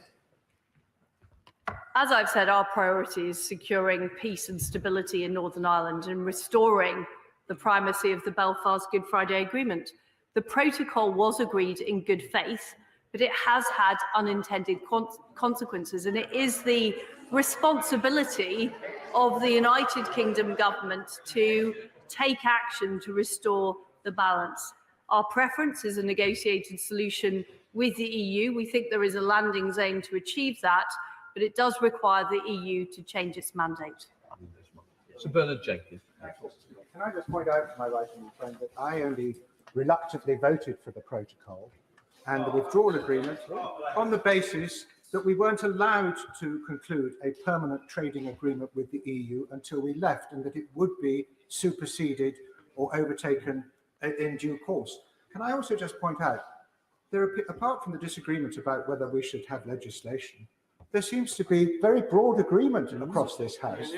As I've said, our priority is securing peace and stability in Northern Ireland and restoring the primacy of the Belfast Good Friday Agreement. The protocol was agreed in good faith, but it has had unintended consequences, and it is the responsibility of the United Kingdom government to take action to restore the balance. Our preference is a negotiated solution with the EU. We think there is a landing zone to achieve that, but it does require the EU to change its mandate. Sir Bernard Jenkins. Can I just point out to my right honourable friend that I only reluctantly voted for the protocol and the withdrawal agreement on the basis that we weren't allowed to conclude a permanent trading agreement with the EU until we left, and that it would be superseded or overtaken in due course. Can I also just point out, apart from the disagreement about whether we should have legislation, there seems to be very broad agreement across this House,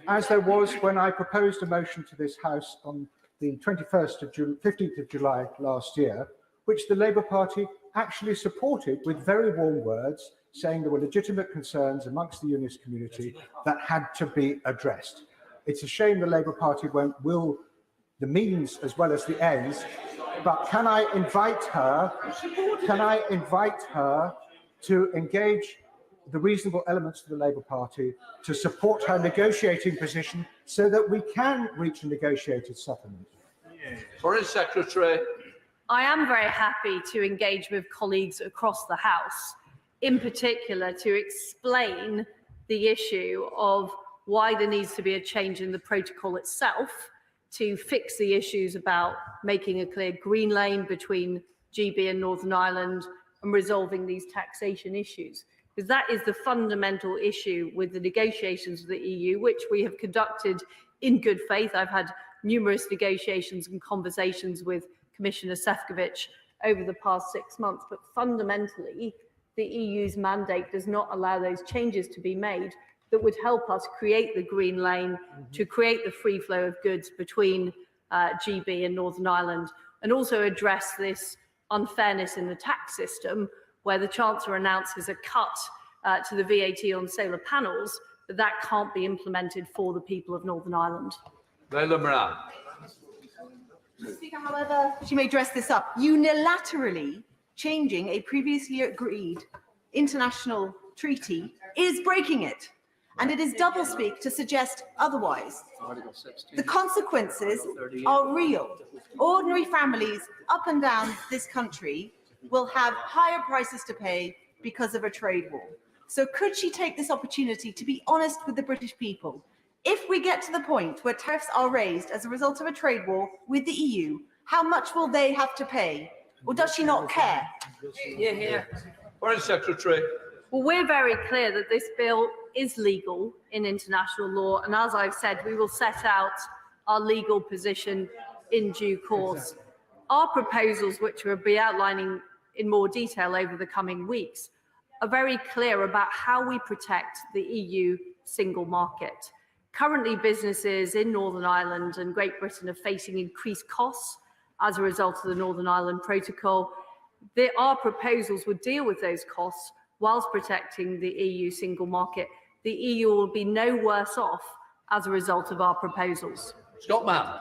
as there was when I proposed a motion to this House on the 15th of July last year, which the Labour Party actually supported with very warm words, saying there were legitimate concerns amongst the unionist community that had to be addressed. It's a shame the Labour Party won't will the means as well as the ends, but can I invite her to engage the reasonable elements of the Labour Party to support her negotiating position so that we can reach a negotiated settlement? Foreign Secretary. I am very happy to engage with colleagues across the House, in particular to explain the issue of why there needs to be a change in the protocol itself to fix the issues about making a clear green lane between GB and Northern Ireland and resolving these taxation issues. Because that is the fundamental issue with the negotiations with the EU, which we have conducted in good faith. I've had numerous negotiations and conversations with Commissioner Šefčovič over the past 6 months, but fundamentally, the EU's mandate does not allow those changes to be made that would help us create the green lane, to create the free flow of goods between GB and Northern Ireland, and also address this unfairness in the tax system, where the Chancellor announces a cut to the VAT on solar panels, but that can't be implemented for the people of Northern Ireland. Leila Moran. Mr. Speaker, however, she may dress this up. Unilaterally changing a previously agreed international treaty is breaking it, and it is doublespeak to suggest otherwise. The consequences are real. Ordinary families up and down this country will have higher prices to pay because of a trade war. So could she take this opportunity to be honest with the British people? If we get to the point where tariffs are raised as a result of a trade war with the EU, how much will they have to pay? Or does she not care? Foreign Secretary. Well, we're very clear that this bill is legal in international law, and as I've said, we will set out our legal position in due course. Our proposals, which we'll be outlining in more detail over the coming weeks, are very clear about how we protect the EU single market. Currently, businesses in Northern Ireland and Great Britain are facing increased costs as a result of the Northern Ireland Protocol. Our proposals would deal with those costs whilst protecting the EU single market. The EU will be no worse off as a result of our proposals. Scott Mann.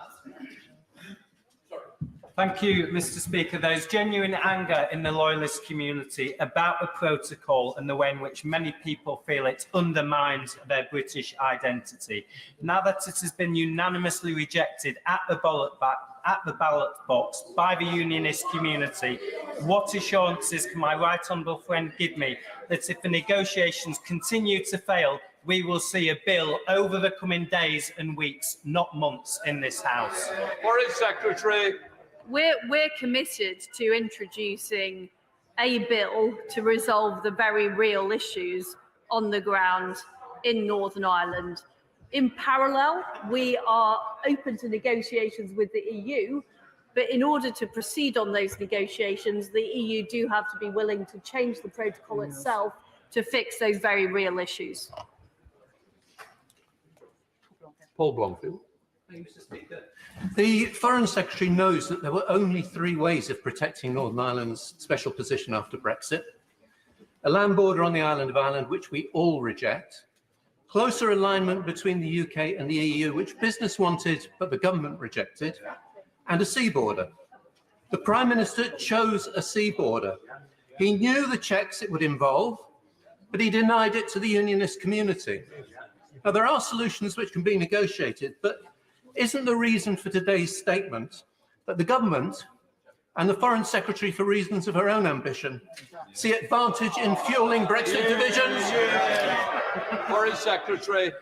Thank you, Mr. Speaker. There's genuine anger in the Loyalist community about the protocol and the way in which many people feel it undermines their British identity. Now that it has been unanimously rejected at the ballot box by the unionist community, what assurances can my right honourable friend give me that if the negotiations continue to fail, we will see a bill over the coming days and weeks, not months, in this House? Foreign Secretary. We're committed to introducing a bill to resolve the very real issues on the ground in Northern Ireland. In parallel, we are open to negotiations with the EU, but in order to proceed on those negotiations, the EU do have to be willing to change the protocol itself to fix those very real issues. Paul Blomfield. Thank you, Mr. Speaker. The Foreign Secretary knows that there were only 3 ways of protecting Northern Ireland's special position after Brexit: a land border on the island of Ireland, which we all reject; closer alignment between the UK and the EU, which business wanted but the government rejected; and a sea border. The Prime Minister chose a sea border. He knew the checks it would involve, but he denied it to the unionist community. Now, there are solutions which can be negotiated, but isn't the reason for today's statement that the government and the Foreign Secretary, for reasons of her own ambition, see advantage in fuelling Brexit divisions? Foreign Secretary.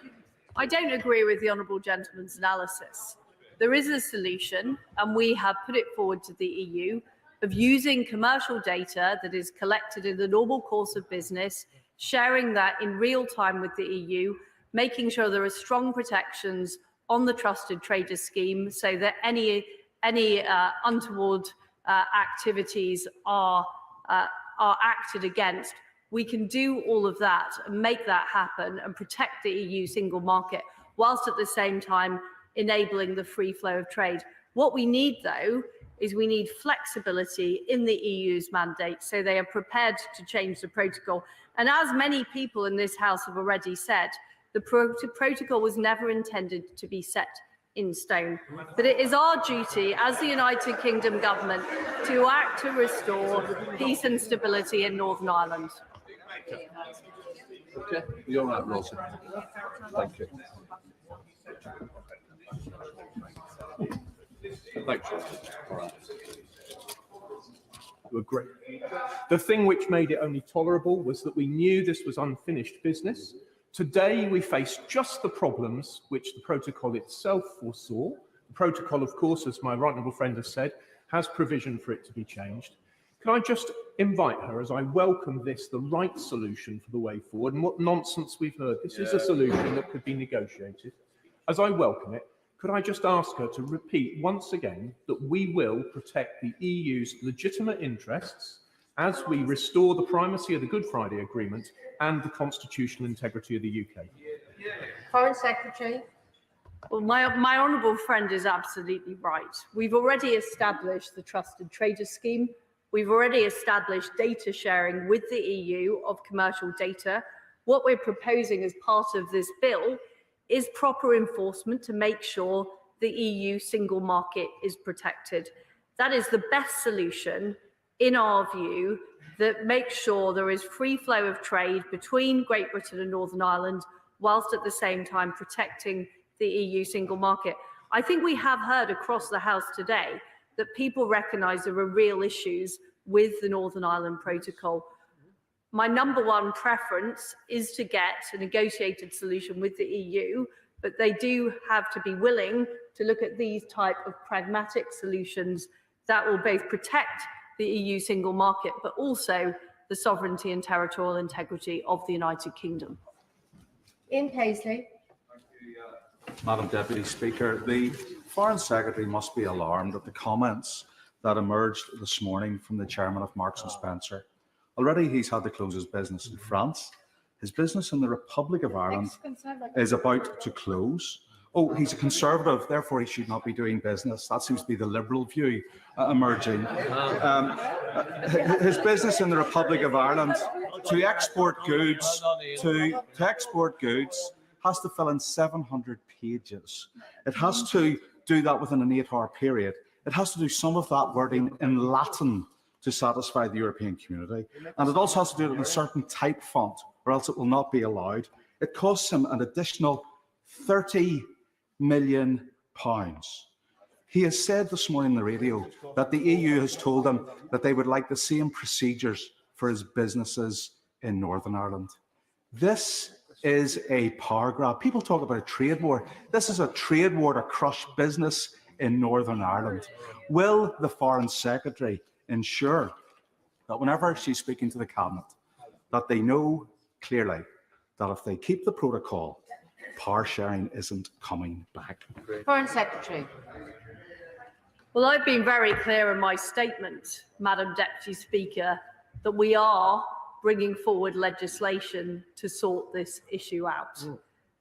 I don't agree with the honourable gentleman's analysis. There is a solution, and we have put it forward to the EU, of using commercial data that is collected in the normal course of business, sharing that in real time with the EU, making sure there are strong protections on the trusted trader scheme so that any untoward activities are acted against. We can do all of that and make that happen and protect the EU single market, whilst at the same time enabling the free flow of trade. What we need, though, is we need flexibility in the EU's mandate so they are prepared to change the protocol. And as many people in this House have already said, the protocol was never intended to be set in stone. But it is our duty as the United Kingdom government to act to restore peace and stability in Northern Ireland. Okay, you're right, Rosa. Thank you. Thanks, Rosa. All right. Were great. The thing which made it only tolerable was that we knew this was unfinished business. Today, we face just the problems which the protocol itself foresaw. The protocol, of course, as my right honourable friend has said, has provision for it to be changed. Can I just invite her, as I welcome this, the right solution for the way forward, and what nonsense we've heard. This is a solution that could be negotiated. As I welcome it, could I just ask her to repeat once again that we will protect the EU's legitimate interests as we restore the primacy of the Good Friday Agreement and the constitutional integrity of the UK? Foreign Secretary. Well, my honourable friend is absolutely right. We've already established the trusted trader scheme. We've already established data sharing with the EU of commercial data. What we're proposing as part of this bill is proper enforcement to make sure the EU single market is protected. That is the best solution, in our view, that makes sure there is free flow of trade between Great Britain and Northern Ireland, whilst at the same time protecting the EU single market. I think we have heard across the House today that people recognise there are real issues with the Northern Ireland Protocol. My number one preference is to get a negotiated solution with the EU, but they do have to be willing to look at these type of pragmatic solutions that will both protect the EU single market, but also the sovereignty and territorial integrity of the United Kingdom. Ian Paisley. Madam Deputy Speaker, the Foreign Secretary must be alarmed at the comments that emerged this morning from the chairman of Marks and Spencer. Already he's had to close his business in France. His business in the Republic of Ireland is about to close. Oh, he's a Conservative, therefore he should not be doing business. That seems to be the Liberal view emerging. His business in the Republic of Ireland to export goods has to fill in 700 pages. It has to do that within an 8-hour period. It has to do some of that wording in Latin to satisfy the European community. And it also has to do it in a certain type font, or else it will not be allowed. It costs him an additional £30 million. He has said this morning on the radio that the EU has told him that they would like the same procedures for his businesses in Northern Ireland. This is a power grab. People talk about a trade war. This is a trade war to crush business in Northern Ireland. Will the Foreign Secretary ensure that whenever she's speaking to the Cabinet, that they know clearly that if they keep the protocol, power sharing isn't coming back? Foreign Secretary. Well, I've been very clear in my statement, Madam Deputy Speaker, that we are bringing forward legislation to sort this issue out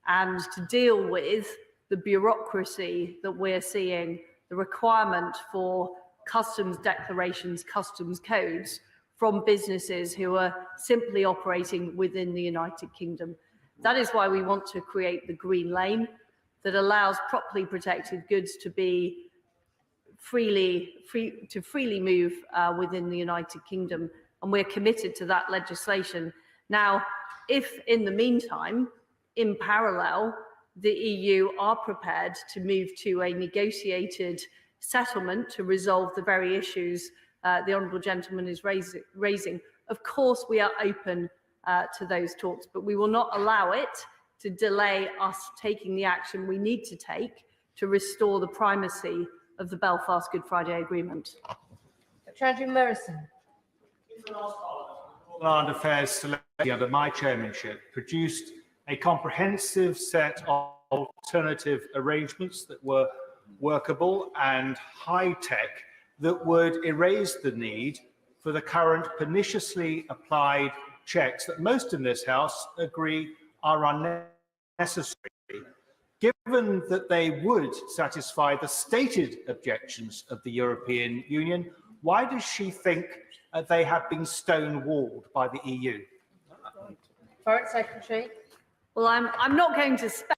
and to deal with the bureaucracy that we're seeing, the requirement for customs declarations, customs codes from businesses who are simply operating within the United Kingdom. That is why we want to create the green lane that allows properly protected goods to be freely move within the United Kingdom, and we're committed to that legislation. Now, if in the meantime, in parallel, the EU are prepared to move to a negotiated settlement to resolve the very issues the honourable gentleman is raising, of course we are open to those talks, but we will not allow it to delay us taking the action we need to take to restore the primacy of the Belfast Good Friday Agreement. Dr. Andrew Morrison. Ireland Affairs Select under my chairmanship produced a comprehensive set of alternative arrangements that were workable and high-tech that would erase the need for the current perniciously applied checks that most in this House agree are unnecessary. Given that they would satisfy the stated objections of the European Union, why does she think they have been stonewalled by the EU? Foreign Secretary. Well, I'm not going to speculate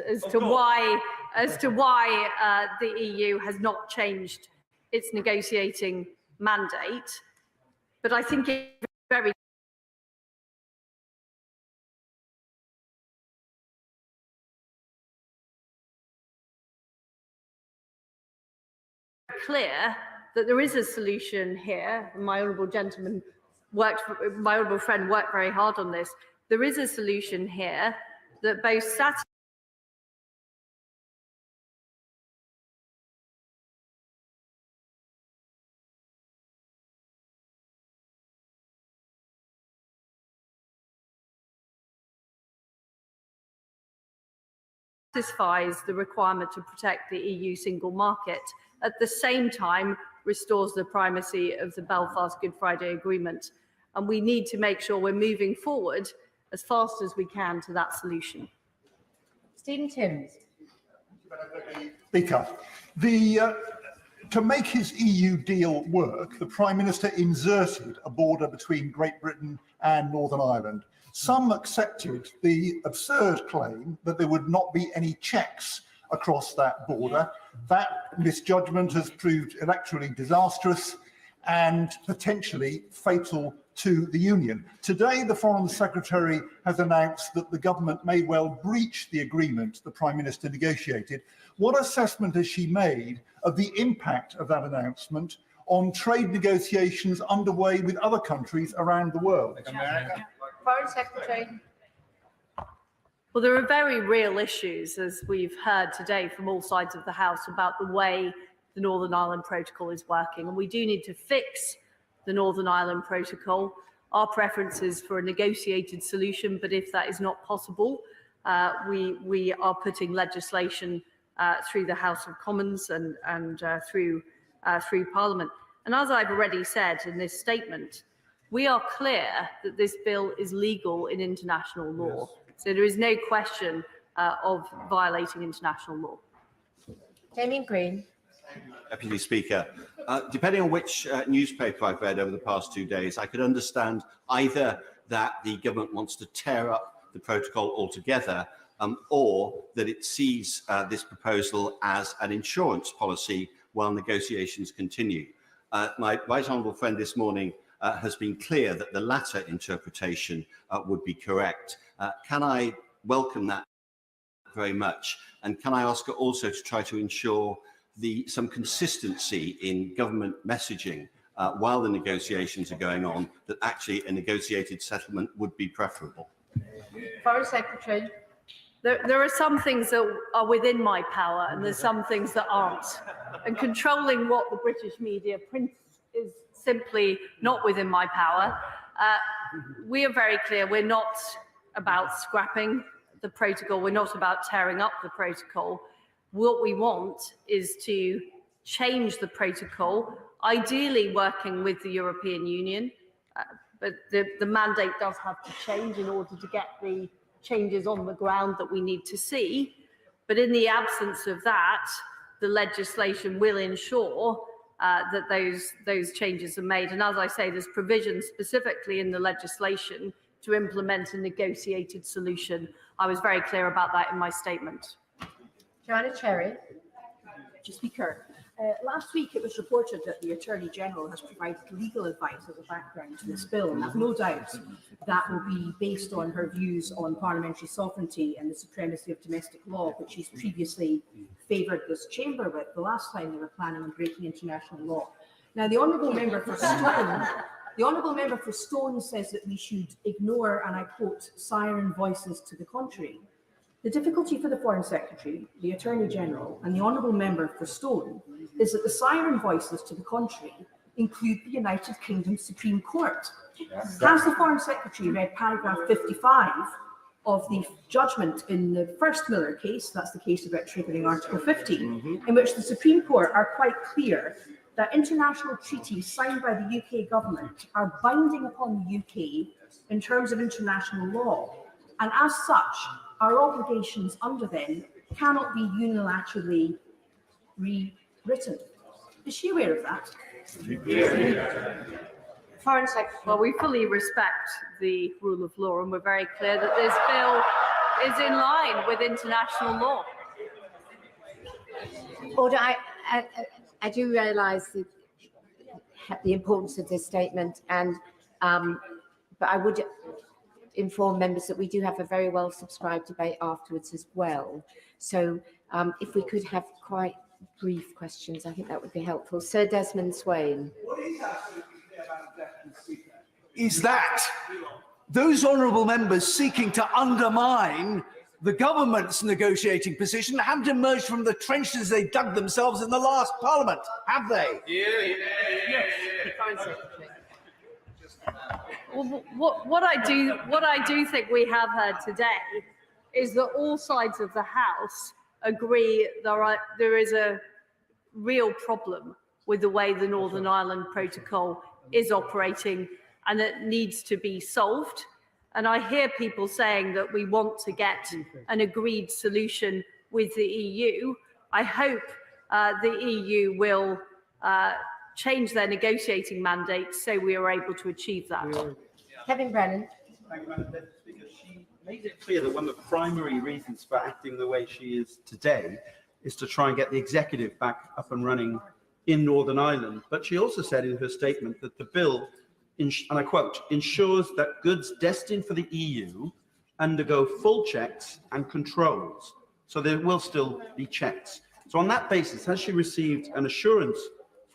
as to why the EU has not changed its negotiating mandate, but I think it's very clear that there is a solution here. My honourable friend worked very hard on this. There is a solution here that both satisfies the requirement to protect the EU single market, at the same time restores the primacy of the Belfast Good Friday Agreement. And we need to make sure we're moving forward as fast as we can to that solution. Stephen Timms. Speaker, to make his EU deal work, the Prime Minister inserted a border between Great Britain and Northern Ireland. Some accepted the absurd claim that there would not be any checks across that border. That misjudgment has proved electorally disastrous and potentially fatal to the Union. Today, the Foreign Secretary has announced that the government may well breach the agreement the Prime Minister negotiated. What assessment has she made of the impact of that announcement on trade negotiations underway with other countries around the world? Foreign Secretary. Well, there are very real issues, as we've heard today from all sides of the House, about the way the Northern Ireland Protocol is working. And we do need to fix the Northern Ireland Protocol. Our preference is for a negotiated solution, but if that is not possible, we are putting legislation through the House of Commons and through Parliament. And as I've already said in this statement, we are clear that this bill is legal in international law. So there is no question of violating international law. Damien Green. Deputy Speaker, depending on which newspaper I've read over the past 2 days, I could understand either that the government wants to tear up the protocol altogether, or that it sees this proposal as an insurance policy while negotiations continue. My right honourable friend this morning has been clear that the latter interpretation would be correct. Can I welcome that very much? And can I ask her also to try to ensure some consistency in government messaging while the negotiations are going on, that actually a negotiated settlement would be preferable? Foreign Secretary. There are some things that are within my power and there's some things that aren't. And controlling what the British media prints is simply not within my power. We are very clear, we're not about scrapping the protocol, we're not about tearing up the protocol. What we want is to change the protocol, ideally working with the European Union, but the mandate does have to change in order to get the changes on the ground that we need to see. But in the absence of that, the legislation will ensure that those changes are made. And as I say, there's provision specifically in the legislation to implement a negotiated solution. I was very clear about that in my statement. Joanna Cherry. Mr. Speaker, last week it was reported that the Attorney General has provided legal advice as a background to this bill, and I've no doubt that will be based on her views on parliamentary sovereignty and the supremacy of domestic law, which she's previously favoured this chamber with the last time they were planning on breaking international law. Now, the honourable member for Stone says that we should ignore, and I quote, siren voices to the contrary. The difficulty for the Foreign Secretary, the Attorney General and the Honourable Member for Stone is that the siren voices to the contrary include the United Kingdom Supreme Court. Has the Foreign Secretary read paragraph 55 of the judgment in the first Miller case, that's the case about triggering Article 50, in which the Supreme Court are quite clear that international treaties signed by the UK government are binding upon the UK in terms of international law, and as such, our obligations under them cannot be unilaterally rewritten. Is she aware of that? Foreign Secretary. Well, we fully respect the rule of law, and we're very clear that this bill is in line with international law. Order. I do realise the importance of this statement, and but I would inform members that we do have a very well subscribed debate afterwards as well. So if we could have quite brief questions, I think that would be helpful. Sir Desmond Swain. Is that those honourable members seeking to undermine the government's negotiating position haven't emerged from the trenches they dug themselves in the last Parliament, have they? Well, what I do think we have heard today is that all sides of the House agree there is a real problem with the way the Northern Ireland Protocol is operating, and it needs to be solved. And I hear people saying that we want to get an agreed solution with the EU. I hope the EU will change their negotiating mandates so we are able to achieve that. Kevin Brennan. Thank you, Madam Deputy Speaker. She made it clear that one of the primary reasons for acting the way she is today is to try and get the executive back up and running in Northern Ireland. But she also said in her statement that the bill, and I quote, ensures that goods destined for the EU undergo full checks and controls. So there will still be checks. So on that basis, has she received an assurance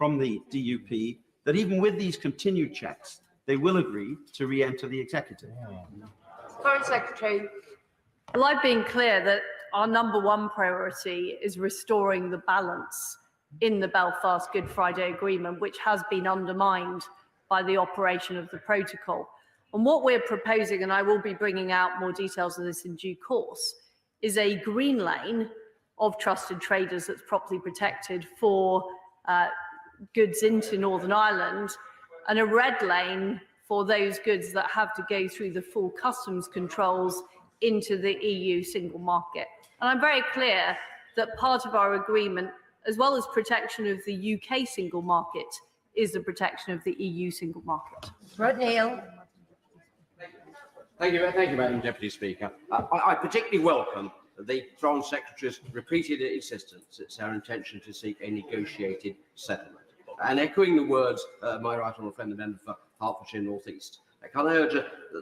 from the DUP that even with these continued checks, they will agree to re-enter the executive? Foreign Secretary. Well, I've been clear that our #1 priority is restoring the balance in the Belfast Good Friday Agreement, which has been undermined by the operation of the protocol. And what we're proposing, and I will be bringing out more details of this in due course, is a green lane of trusted traders that's properly protected for goods into Northern Ireland, and a red lane for those goods that have to go through the full customs controls into the EU single market. And I'm very clear that part of our agreement, as well as protection of the UK single market, is the protection of the EU single market. Neil. Thank you, Madam Deputy Speaker. I particularly welcome the Foreign Secretary's repeated insistence it's our intention to seek a negotiated settlement. And echoing the words of my right honourable friend, the member for Hertfordshire North East, can I urge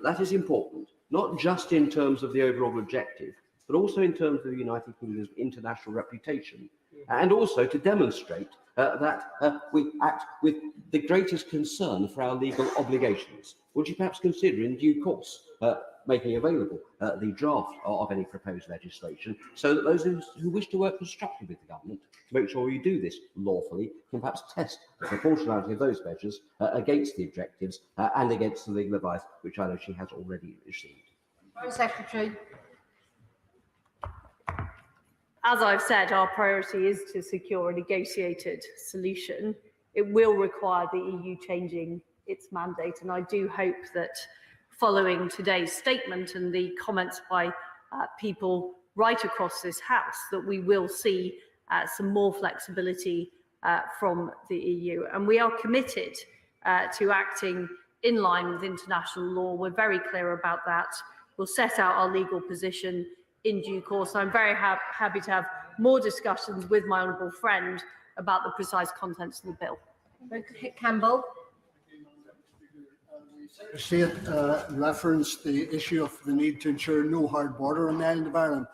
that is important, not just in terms of the overall objective, but also in terms of the United Kingdom's international reputation, and also to demonstrate that we act with the greatest concern for our legal obligations. Would you perhaps consider in due course making available the draft of any proposed legislation so that those who wish to work constructively with the government to make sure you do this lawfully can perhaps test the proportionality of those measures against the objectives and against the legal advice which I know she has already received? Foreign Secretary. As I've said, our priority is to secure a negotiated solution. It will require the EU changing its mandate, and I do hope that following today's statement and the comments by people right across this House, that we will see some more flexibility from the EU. And we are committed to acting in line with international law. We're very clear about that. We'll set out our legal position in due course. I'm very happy to have more discussions with my honourable friend about the precise contents of the bill. Campbell. See it referenced the issue of the need to ensure no hard border on the island of Ireland.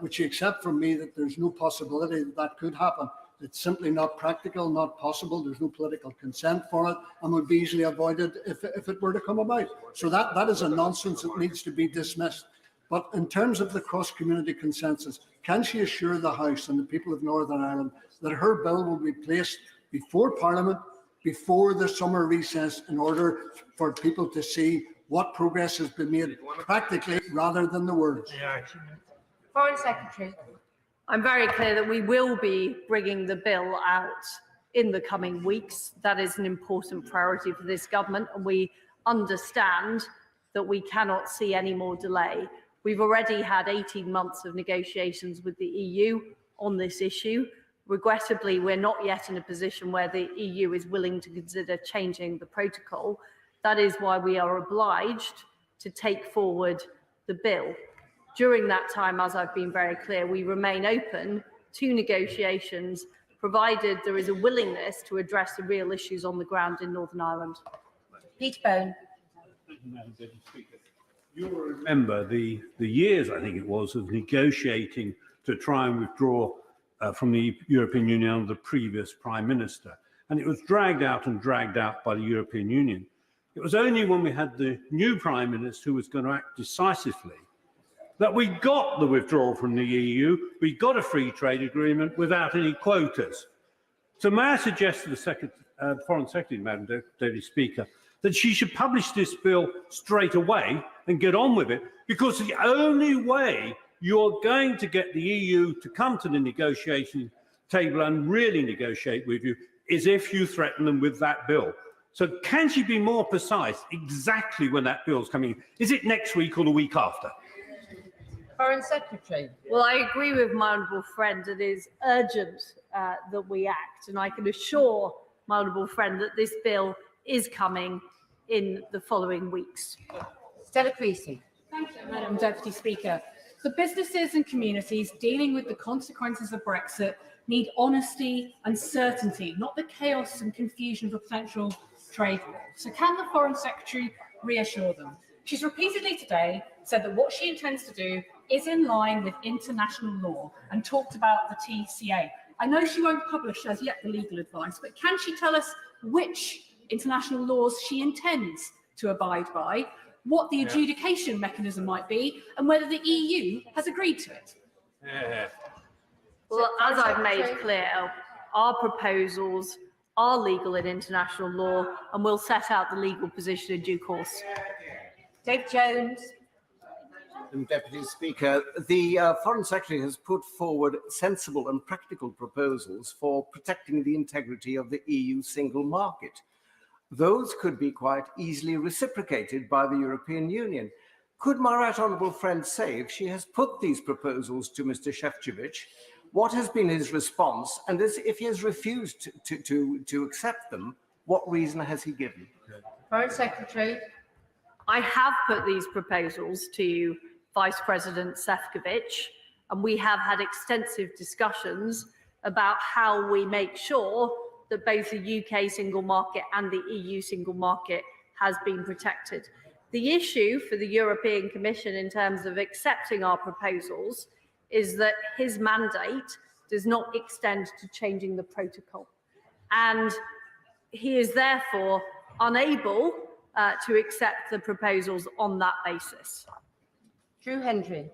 Would you accept from me that there's no possibility that that could happen? It's simply not practical, not possible. There's no political consent for it, and would be easily avoided if it were to come about. So that is a nonsense that needs to be dismissed. But in terms of the cross-community consensus, can she assure the House and the people of Northern Ireland that her bill will be placed before Parliament, before the summer recess, in order for people to see what progress has been made practically rather than the words? Foreign Secretary. I'm very clear that we will be bringing the bill out in the coming weeks. That is an important priority for this government, and we understand that we cannot see any more delay. We've already had 18 months of negotiations with the EU on this issue. Regrettably, we're not yet in a position where the EU is willing to consider changing the protocol. That is why we are obliged to take forward the bill. During that time, as I've been very clear, we remain open to negotiations, provided there is a willingness to address the real issues on the ground in Northern Ireland. Pete Bone. You'll remember the years, I think it was, of negotiating to try and withdraw from the European Union under the previous Prime Minister. And it was dragged out by the European Union. It was only when we had the new Prime Minister who was going to act decisively that we got the withdrawal from the EU. We got a free trade agreement without any quotas. So may I suggest to the Foreign Secretary, Madam Deputy Speaker, that she should publish this bill straight away and get on with it, because the only way you're going to get the EU to come to the negotiation table and really negotiate with you is if you threaten them with that bill. So can she be more precise exactly when that bill's coming in? Is it next week or the week after? Foreign Secretary. Well, I agree with my honourable friend. It is urgent that we act, and I can assure my honourable friend that this bill is coming in the following weeks. Stella Creasy. Thank you, Madam Deputy Speaker. The businesses and communities dealing with the consequences of Brexit need honesty and certainty, not the chaos and confusion of a potential trade war. So can the Foreign Secretary reassure them? She's repeatedly today said that what she intends to do is in line with international law and talked about the TCA. I know she won't publish as yet the legal advice, but can she tell us which international laws she intends to abide by, what the adjudication mechanism might be, and whether the EU has agreed to it? Well, as I've made clear, our proposals are legal in international law, and we'll set out the legal position in due course. Dave Jones. Deputy Speaker, the Foreign Secretary has put forward sensible and practical proposals for protecting the integrity of the EU single market. Those could be quite easily reciprocated by the European Union. Could my right honourable friend say, if she has put these proposals to Mr. Šefčovič, what has been his response, and if he has refused to accept them, what reason has he given? Foreign Secretary. I have put these proposals to Vice President Šefčovič, and we have had extensive discussions about how we make sure that both the UK single market and the EU single market has been protected. The issue for the European Commission in terms of accepting our proposals is that his mandate does not extend to changing the protocol. And he is therefore unable to accept the proposals on that basis. Drew Hendry.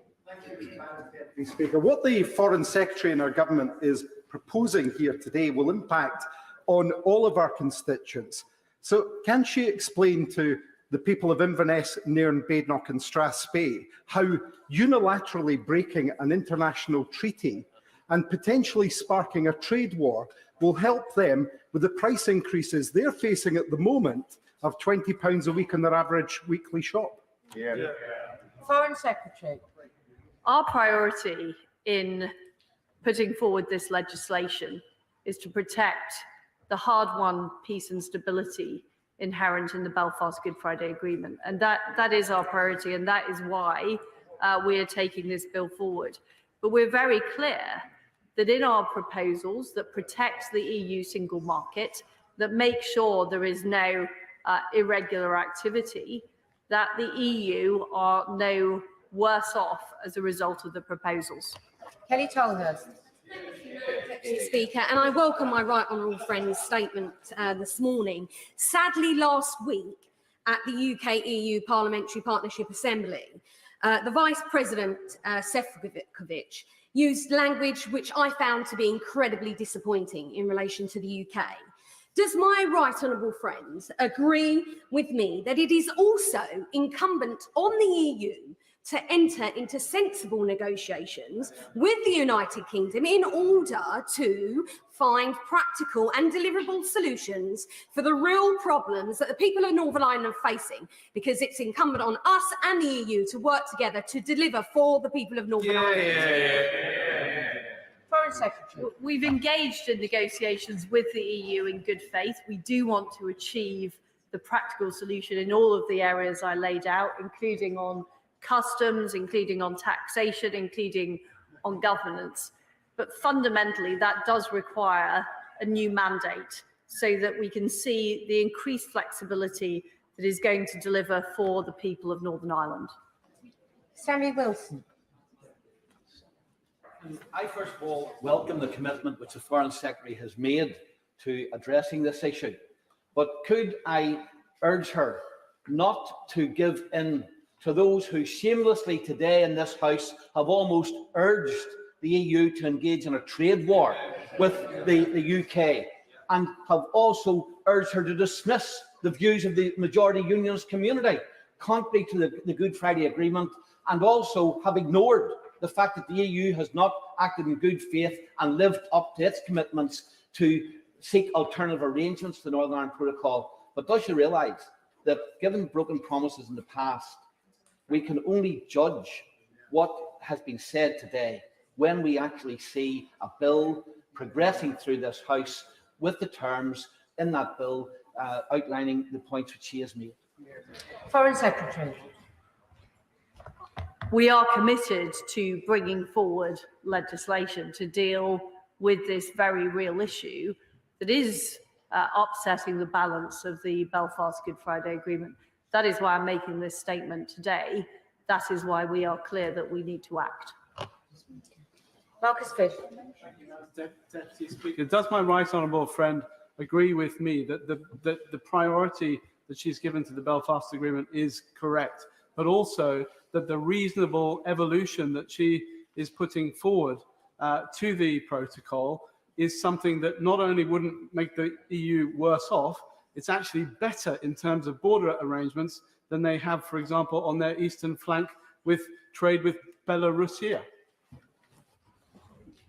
Mr. Speaker, what the Foreign Secretary and our government is proposing here today will impact on all of our constituents. So can she explain to the people of Inverness, Nairn, Badenoch and Strathspey how unilaterally breaking an international treaty and potentially sparking a trade war will help them with the price increases they're facing at the moment of £20 a week on their average weekly shop? Foreign Secretary. Our priority in putting forward this legislation is to protect the hard-won peace and stability inherent in the Belfast Good Friday Agreement. And that is our priority, and that is why we are taking this bill forward. But we're very clear that in our proposals that protect the EU single market, that make sure there is no irregular activity, that the EU are no worse off as a result of the proposals. Kelly Tolhurst. Deputy Speaker, and I welcome my right honourable friend's statement this morning. Sadly, last week at the UK-EU Parliamentary Partnership Assembly, the Vice President Šefčovič used language which I found to be incredibly disappointing in relation to the UK. Does my right honourable friend agree with me that it is also incumbent on the EU to enter into sensible negotiations with the United Kingdom in order to find practical and deliverable solutions for the real problems that the people of Northern Ireland are facing, because it's incumbent on us and the EU to work together to deliver for the people of Northern Ireland? Foreign Secretary. We've engaged in negotiations with the EU in good faith. We do want to achieve the practical solution in all of the areas I laid out, including on customs, including on taxation, including on governance. But fundamentally, that does require a new mandate so that we can see the increased flexibility that is going to deliver for the people of Northern Ireland. Sammy Wilson. I first of all welcome the commitment which the Foreign Secretary has made to addressing this issue. But could I urge her not to give in to those who shamelessly today in this House have almost urged the EU to engage in a trade war with the UK, and have also urged her to dismiss the views of the majority unionist community, contrary to the Good Friday Agreement, and also have ignored the fact that the EU has not acted in good faith and lived up to its commitments to seek alternative arrangements to the Northern Ireland Protocol. But does she realise that, given broken promises in the past, we can only judge what has been said today when we actually see a bill progressing through this House with the terms in that bill outlining the points which she has made? Foreign Secretary. We are committed to bringing forward legislation to deal with this very real issue that is upsetting the balance of the Belfast Good Friday Agreement. That is why I'm making this statement today. That is why we are clear that we need to act. Marcus Fish. Deputy Speaker, does my right honourable friend agree with me that the priority that she's given to the Belfast Agreement is correct, but also that the reasonable evolution that she is putting forward to the protocol is something that not only wouldn't make the EU worse off, it's actually better in terms of border arrangements than they have, for example, on their eastern flank with trade with Belarus.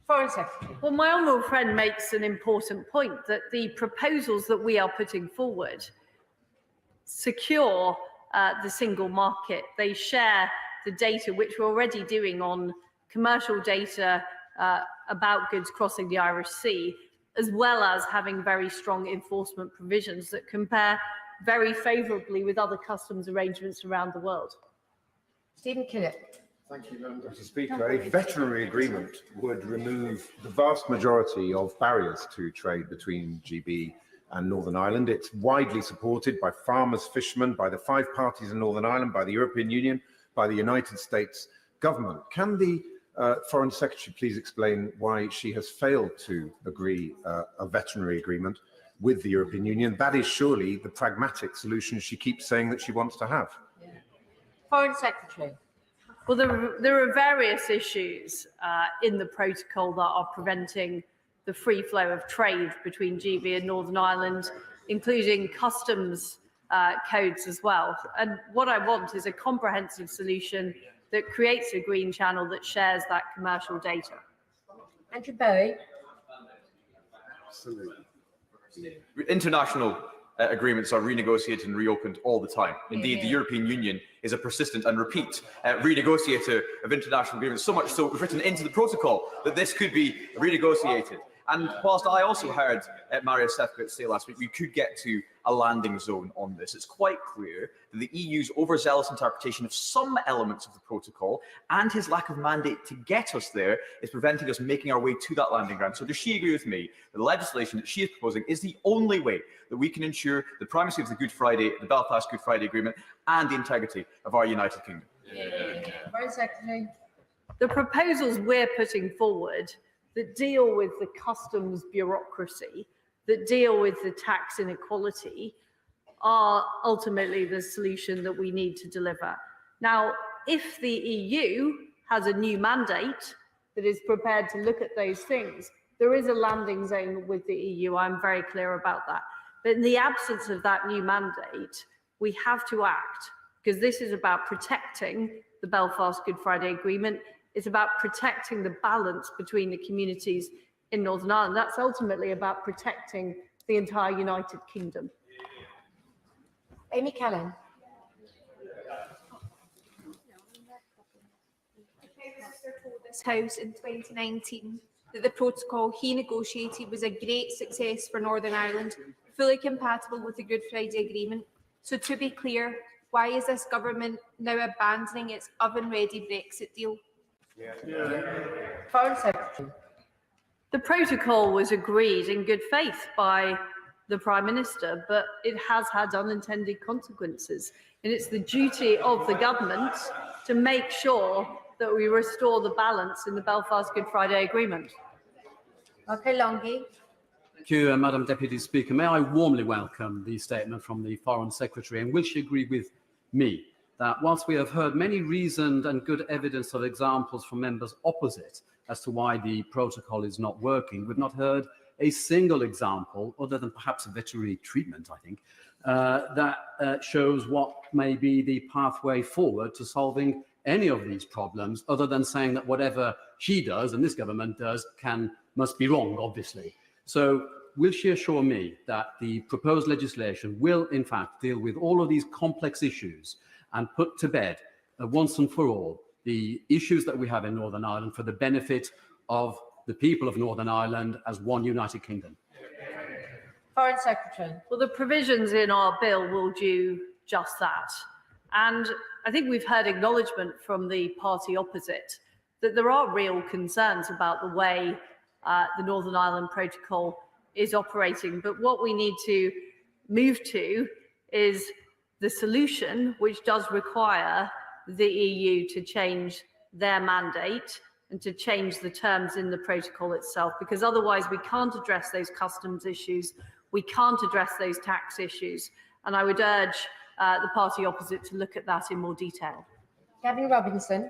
Foreign Secretary. Well, my honourable friend makes an important point that the proposals that we are putting forward secure the single market. They share the data, which we're already doing on commercial data about goods crossing the Irish Sea, as well as having very strong enforcement provisions that compare very favourably with other customs arrangements around the world. Stephen Kinnock. Thank you, Mr. Speaker. A veterinary agreement would remove the vast majority of barriers to trade between GB and Northern Ireland. It's widely supported by farmers, fishermen, by the 5 parties in Northern Ireland, by the European Union, by the United States government. Can the Foreign Secretary please explain why she has failed to agree a veterinary agreement with the European Union? That is surely the pragmatic solution she keeps saying that she wants to have. Foreign Secretary. Well, there are various issues in the protocol that are preventing the free flow of trade between GB and Northern Ireland, including customs codes as well. And what I want is a comprehensive solution that creates a green channel that shares that commercial data. Andrew Bowie. Absolutely. International agreements are renegotiated and reopened all the time. Indeed, the European Union is a persistent and repeat renegotiator of international agreements, so much so it was written into the protocol that this could be renegotiated. And whilst I also heard Maria Sefcovic say last week we could get to a landing zone on this, it's quite clear that the EU's overzealous interpretation of some elements of the protocol and his lack of mandate to get us there is preventing us making our way to that landing ground. So does she agree with me that the legislation that she is proposing is the only way that we can ensure the primacy of the Good Friday, the Belfast Good Friday Agreement, and the integrity of our United Kingdom? Foreign Secretary. The proposals we're putting forward that deal with the customs bureaucracy, that deal with the tax inequality, are ultimately the solution that we need to deliver. Now, if the EU has a new mandate that is prepared to look at those things, there is a landing zone with the EU. I'm very clear about that. But in the absence of that new mandate, we have to act, because this is about protecting the Belfast Good Friday Agreement. It's about protecting the balance between the communities in Northern Ireland. That's ultimately about protecting the entire United Kingdom. Amy Callan. This House in 2019 that the protocol he negotiated was a great success for Northern Ireland, fully compatible with the Good Friday Agreement. So to be clear, why is this government now abandoning its oven-ready Brexit deal? Foreign Secretary. The protocol was agreed in good faith by the Prime Minister, but it has had unintended consequences. And it's the duty of the government to make sure that we restore the balance in the Belfast Good Friday Agreement. Okay, Longy. Thank you, Madam Deputy Speaker. May I warmly welcome the statement from the Foreign Secretary, and will she agree with me that whilst we have heard many reasoned and good evidence of examples from members opposite as to why the protocol is not working, we've not heard a single example, other than perhaps a veterinary treatment, I think, that shows what may be the pathway forward to solving any of these problems, other than saying that whatever she does and this government does must be wrong, obviously. So will she assure me that the proposed legislation will, in fact, deal with all of these complex issues and put to bed, once and for all, the issues that we have in Northern Ireland for the benefit of the people of Northern Ireland as one united kingdom? Foreign Secretary. Well, the provisions in our bill will do just that. And I think we've heard acknowledgement from the party opposite that there are real concerns about the way the Northern Ireland Protocol is operating. But what we need to move to is the solution, which does require the EU to change their mandate and to change the terms in the protocol itself, because otherwise we can't address those customs issues, we can't address those tax issues, and I would urge the party opposite to look at that in more detail. Gavin Robinson.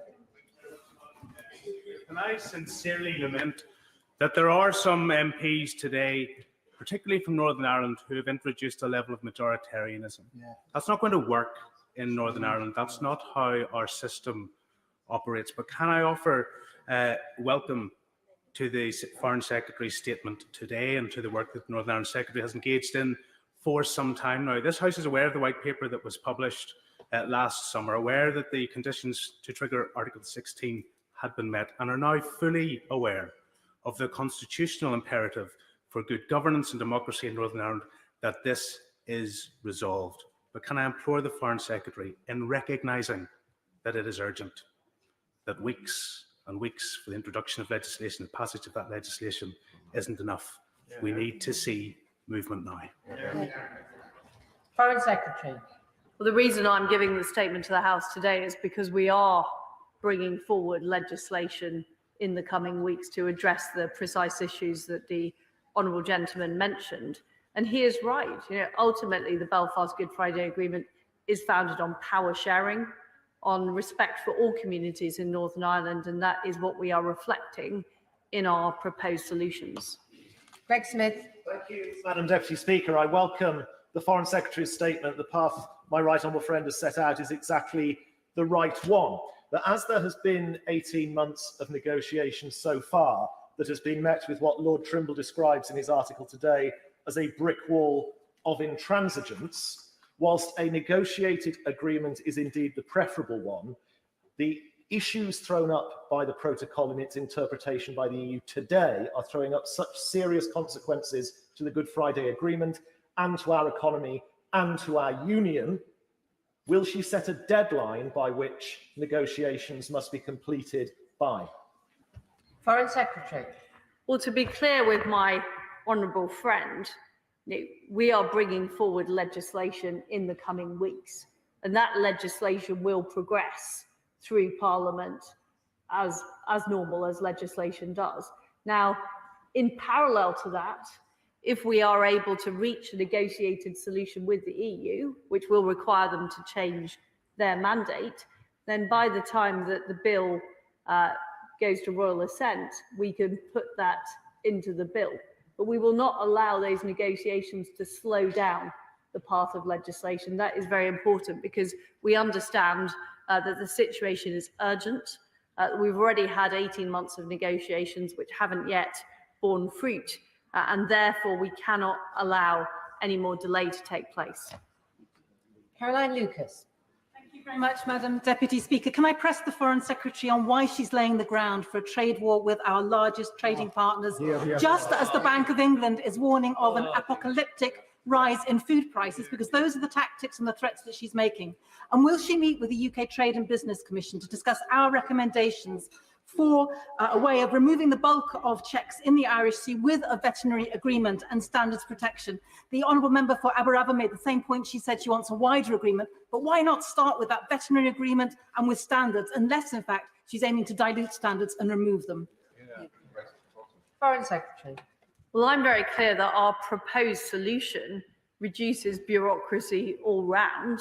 And I sincerely lament that there are some MPs today, particularly from Northern Ireland, who have introduced a level of majoritarianism. That's not going to work in Northern Ireland. That's not how our system operates. But can I offer welcome to the Foreign Secretary's statement today and to the work that the Northern Ireland Secretary has engaged in for some time now. This House is aware of the white paper that was published last summer, aware that the conditions to trigger Article 16 had been met, and are now fully aware of the constitutional imperative for good governance and democracy in Northern Ireland that this is resolved. But can I implore the Foreign Secretary, in recognising that it is urgent, that weeks and weeks for the introduction of legislation, the passage of that legislation isn't enough. We need to see movement now. Foreign Secretary. Well, the reason I'm giving the statement to the House today is because we are bringing forward legislation in the coming weeks to address the precise issues that the honourable gentleman mentioned. And he is right. Ultimately, the Belfast Good Friday Agreement is founded on power sharing, on respect for all communities in Northern Ireland, and that is what we are reflecting in our proposed solutions. Greg Smith. Thank you, Madam Deputy Speaker. I welcome the Foreign Secretary's statement. The path my right honourable friend has set out is exactly the right one. That as there has been 18 months of negotiations so far that has been met with what Lord Trimble describes in his article today as a brick wall of intransigence, whilst a negotiated agreement is indeed the preferable one, the issues thrown up by the protocol in its interpretation by the EU today are throwing up such serious consequences to the Good Friday Agreement and to our economy and to our union. Will she set a deadline by which negotiations must be completed by? Foreign Secretary. Well, to be clear with my honourable friend, we are bringing forward legislation in the coming weeks, and that legislation will progress through Parliament as normal as legislation does. Now, in parallel to that, if we are able to reach a negotiated solution with the EU, which will require them to change their mandate, then by the time that the bill goes to royal assent, we can put that into the bill. But we will not allow those negotiations to slow down the path of legislation. That is very important because we understand that the situation is urgent. We've already had 18 months of negotiations which haven't yet borne fruit, and therefore we cannot allow any more delay to take place. Caroline Lucas. Thank you very much, Madam Deputy Speaker. Can I press the Foreign Secretary on why she's laying the ground for a trade war with our largest trading partners, just as the Bank of England is warning of an apocalyptic rise in food prices, because those are the tactics and the threats that she's making? And will she meet with the UK Trade and Business Commission to discuss our recommendations for a way of removing the bulk of checks in the Irish Sea with a veterinary agreement and standards protection? The honourable member for Aberravon made the same point. She said she wants a wider agreement, but why not start with that veterinary agreement and with standards, unless in fact she's aiming to dilute standards and remove them? Foreign Secretary. Well, I'm very clear that our proposed solution reduces bureaucracy all round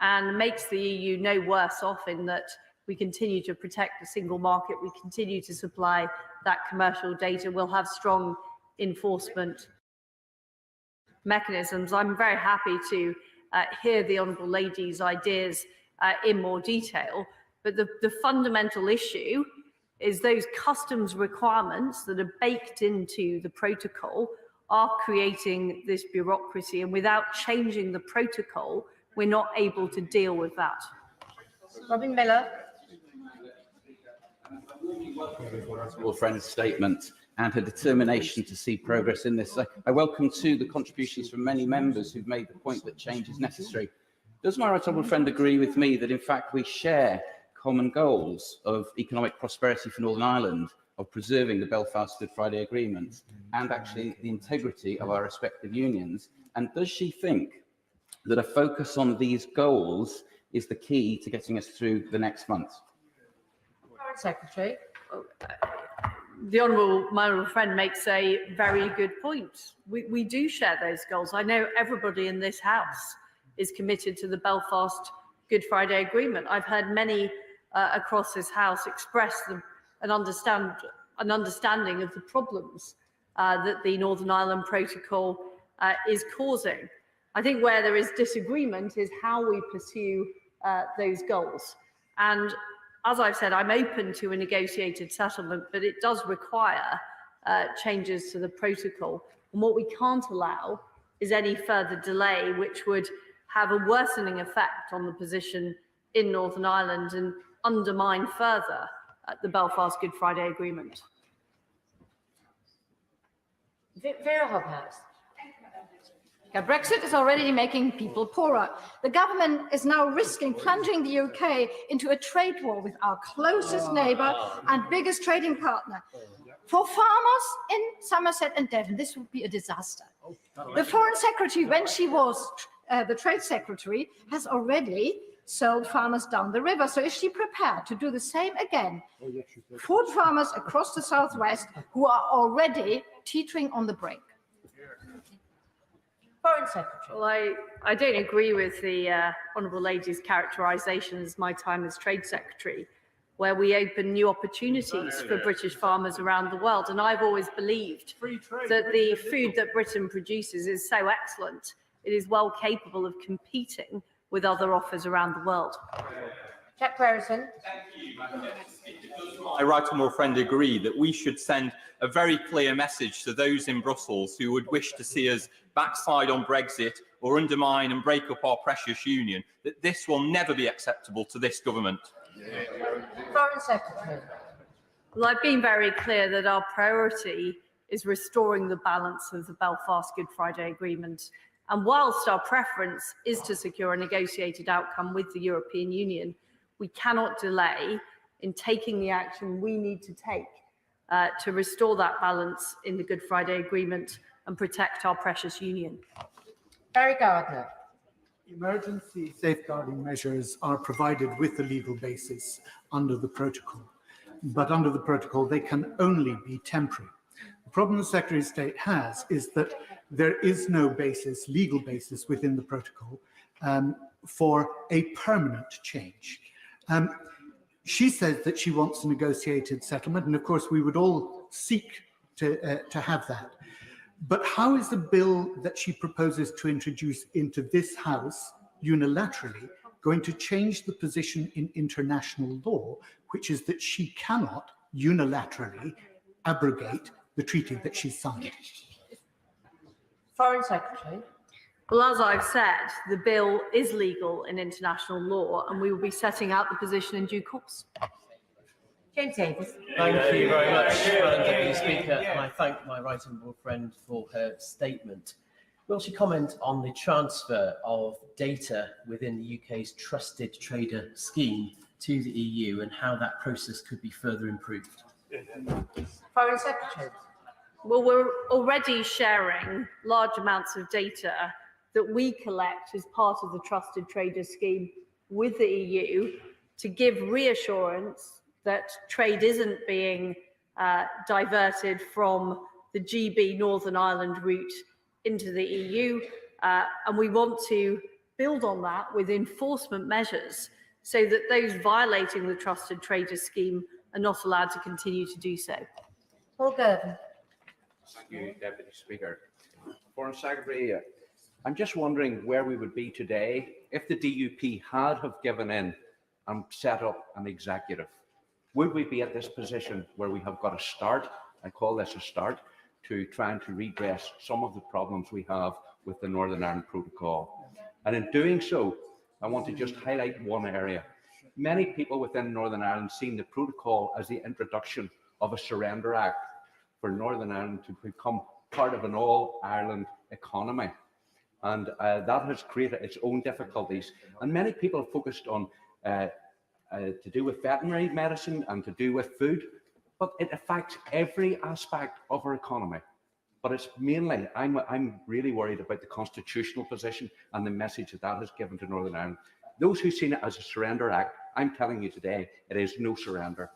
and makes the EU no worse off in that we continue to protect the single market, we continue to supply that commercial data, we'll have strong enforcement mechanisms. I'm very happy to hear the Honourable Lady's ideas in more detail, but the fundamental issue is those customs requirements that are baked into the protocol are creating this bureaucracy, and without changing the protocol, we're not able to deal with that. Robin Miller. Honourable friend's statement and her determination to see progress in this. I welcome too the contributions from many members who've made the point that change is necessary. Does my right honourable friend agree with me that in fact we share common goals of economic prosperity for Northern Ireland, of preserving the Belfast Good Friday Agreement, and actually the integrity of our respective unions? And does she think that a focus on these goals is the key to getting us through the next month? Foreign Secretary. my honourable friend makes a very good point. We do share those goals. I know everybody in this House is committed to the Belfast Good Friday Agreement. I've heard many across this House express an understanding of the problems that the Northern Ireland Protocol is causing. I think where there is disagreement is how we pursue those goals. And as I've said, I'm open to a negotiated settlement, but it does require changes to the protocol. And what we can't allow is any further delay, which would have a worsening effect on the position in Northern Ireland and undermine further the Belfast Good Friday Agreement. Vera Hobhouse. Brexit is already making people poorer. The government is now risking plunging the UK into a trade war with our closest neighbour and biggest trading partner. For farmers in Somerset and Devon, this would be a disaster. The Foreign Secretary, when she was the Trade Secretary, has already sold farmers down the river. So is she prepared to do the same again for farmers across the southwest who are already teetering on the brink? Foreign Secretary. Well, I don't agree with the Honourable Lady's characterisation as my time as Trade Secretary, where we open new opportunities for British farmers around the world. And I've always believed that the food that Britain produces is so excellent, it is well capable of competing with other offers around the world. Jack Brereton. My right honourable friend agree that we should send a very clear message to those in Brussels who would wish to see us backslide on Brexit or undermine and break up our precious union, that this will never be acceptable to this government. Foreign Secretary. Well, I've been very clear that our priority is restoring the balance of the Belfast Good Friday Agreement. And whilst our preference is to secure a negotiated outcome with the European Union, we cannot delay in taking the action we need to take to restore that balance in the Good Friday Agreement and protect our precious union. Barry Gardner. Emergency safeguarding measures are provided with the legal basis under the protocol, but under the protocol they can only be temporary. The problem the Secretary of State has is that there is no basis, legal basis within the protocol for a permanent change. She says that she wants a negotiated settlement, and of course we would all seek to have that. But how is the bill that she proposes to introduce into this House unilaterally going to change the position in international law, which is that she cannot unilaterally abrogate the treaty that she signed? Foreign Secretary. Well, as I've said, the bill is legal in international law, and we will be setting out the position in due course. James Davis. Thank you very much, Madam Deputy Speaker, and I thank my right honourable friend for her statement. Will she comment on the transfer of data within the UK's trusted trader scheme to the EU and how that process could be further improved? Foreign Secretary. Well, we're already sharing large amounts of data that we collect as part of the trusted trader scheme with the EU to give reassurance that trade isn't being diverted from the GB Northern Ireland route into the EU. And we want to build on that with enforcement measures so that those violating the trusted trader scheme are not allowed to continue to do so. Paul Gurdon. Thank you, Deputy Speaker. Foreign Secretary, I'm just wondering where we would be today if the DUP had have given in and set up an executive. Would we be at this position where we have got a start, I call this a start, to trying to redress some of the problems we have with the Northern Ireland Protocol? And in doing so, I want to just highlight one area. Many people within Northern Ireland seen the protocol as the introduction of a surrender act for Northern Ireland to become part of an all-Ireland economy. And that has created its own difficulties. And many people focused on to do with veterinary medicine and to do with food, but it affects every aspect of our economy. But it's mainly, I'm really worried about the constitutional position and the message that that has given to Northern Ireland. Those who've seen it as a surrender act, I'm telling you today, it is no surrender.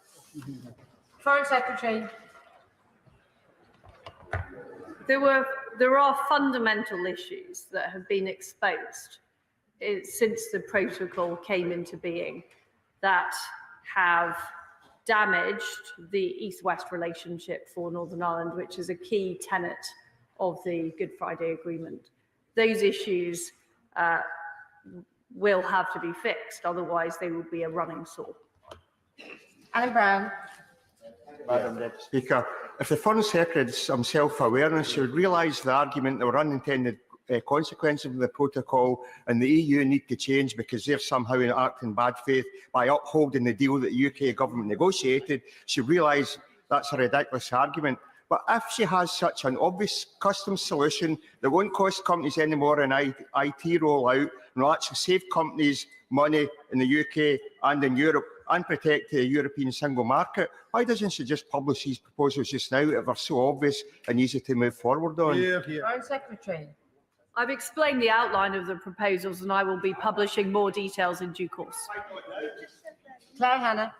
Foreign Secretary. There are fundamental issues that have been exposed since the protocol came into being that have damaged the East-West relationship for Northern Ireland, which is a key tenet of the Good Friday Agreement. Those issues will have to be fixed, otherwise they will be a running sore. Alan Brown. Madam Deputy Speaker, if the Foreign Secretary had some self-awareness, she would realise the argument there were unintended consequences of the protocol and the EU need to change because they're somehow acting in bad faith by upholding the deal that the UK government negotiated. She realised that's a ridiculous argument. But if she has such an obvious customs solution that won't cost companies any more in IT rollout and will actually save companies money in the UK and in Europe and protect the European single market, why doesn't she just publish these proposals just now if they're so obvious and easy to move forward on? Foreign Secretary. I've explained the outline of the proposals and I will be publishing more details in due course. Claire Hanna.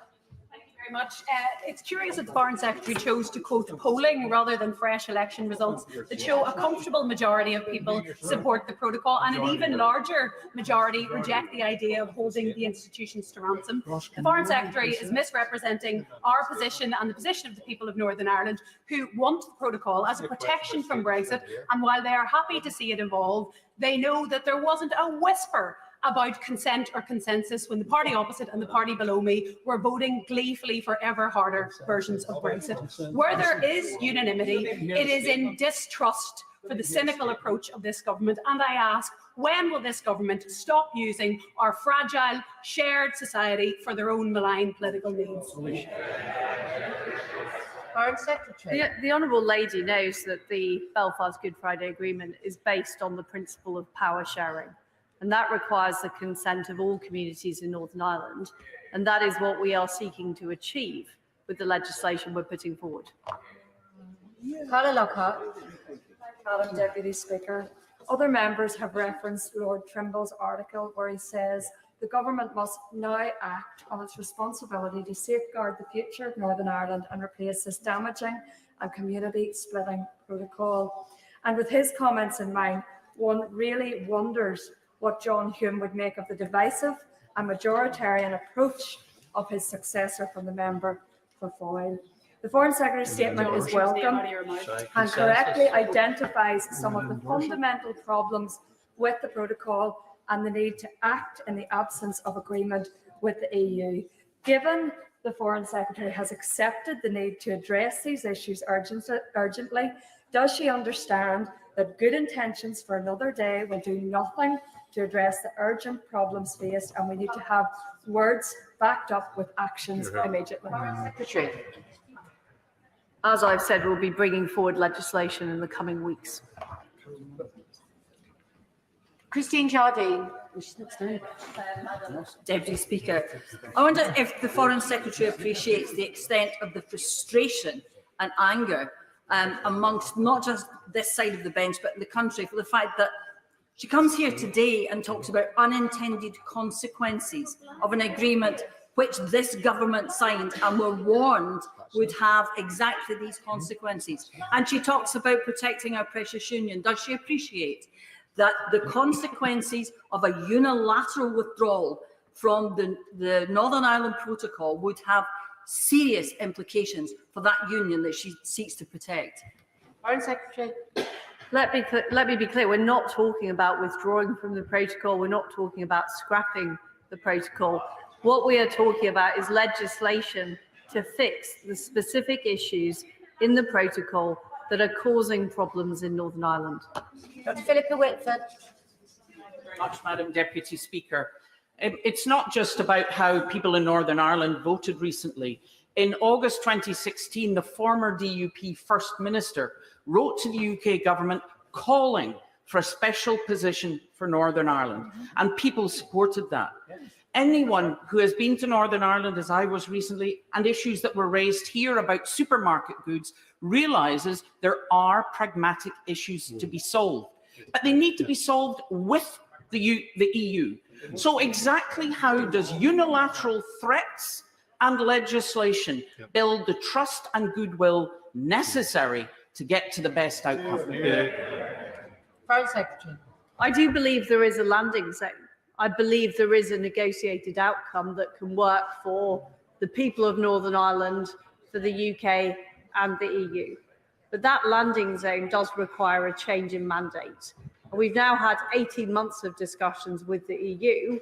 Thank you very much. It's curious that the Foreign Secretary chose to quote polling rather than fresh election results that show a comfortable majority of people support the protocol and an even larger majority reject the idea of holding the institutions to ransom. The Foreign Secretary is misrepresenting our position and the position of the people of Northern Ireland who want the protocol as a protection from Brexit, and while they are happy to see it evolve, they know that there wasn't a whisper about consent or consensus when the party opposite and the party below me were voting gleefully for ever harder versions of Brexit. Where there is unanimity, it is in distrust for the cynical approach of this government. And I ask, when will this government stop using our fragile, shared society for their own malign political needs? Foreign Secretary. The Honourable Lady knows that the Belfast Good Friday Agreement is based on the principle of power sharing. And that requires the consent of all communities in Northern Ireland. And that is what we are seeking to achieve with the legislation we're putting forward. Carla Lockhart. Madam Deputy Speaker, other members have referenced Lord Trimble's article where he says the government must now act on its responsibility to safeguard the future of Northern Ireland and replace this damaging and community-splitting protocol. And with his comments in mind, one really wonders what John Hume would make of the divisive and majoritarian approach of his successor from the member for Foyle. The Foreign Secretary's statement is welcome and correctly identifies some of the fundamental problems with the protocol and the need to act in the absence of agreement with the EU. Given the Foreign Secretary has accepted the need to address these issues urgently, does she understand that good intentions for another day will do nothing to address the urgent problems faced, and we need to have words backed up with actions immediately? Secretary. As I've said, we'll be bringing forward legislation in the coming weeks. Christine Jardine. Deputy Speaker, I wonder if the Foreign Secretary appreciates the extent of the frustration and anger amongst not just this side of the bench, but in the country, for the fact that she comes here today and talks about unintended consequences of an agreement which this government signed and were warned would have exactly these consequences. And she talks about protecting our precious union. Does she appreciate that the consequences of a unilateral withdrawal from the Northern Ireland Protocol would have serious implications for that union that she seeks to protect? Foreign Secretary. Let me be clear, we're not talking about withdrawing from the protocol. We're not talking about scrapping the protocol. What we are talking about is legislation to fix the specific issues in the protocol that are causing problems in Northern Ireland. Dr. Philippa Whitford. Thank you very much, Madam Deputy Speaker. It's not just about how people in Northern Ireland voted recently. In August 2016, the former DUP First Minister wrote to the UK government calling for a special position for Northern Ireland, and people supported that. Anyone who has been to Northern Ireland, as I was recently, and issues that were raised here about supermarket goods, realises there are pragmatic issues to be solved. But they need to be solved with the EU. So exactly how does unilateral threats and legislation build the trust and goodwill necessary to get to the best outcome. Foreign Secretary. I do believe there is a landing zone. I believe there is a negotiated outcome that can work for the people of Northern Ireland, for the UK and the EU. But that landing zone does require a change in mandate. And we've now had 18 months of discussions with the EU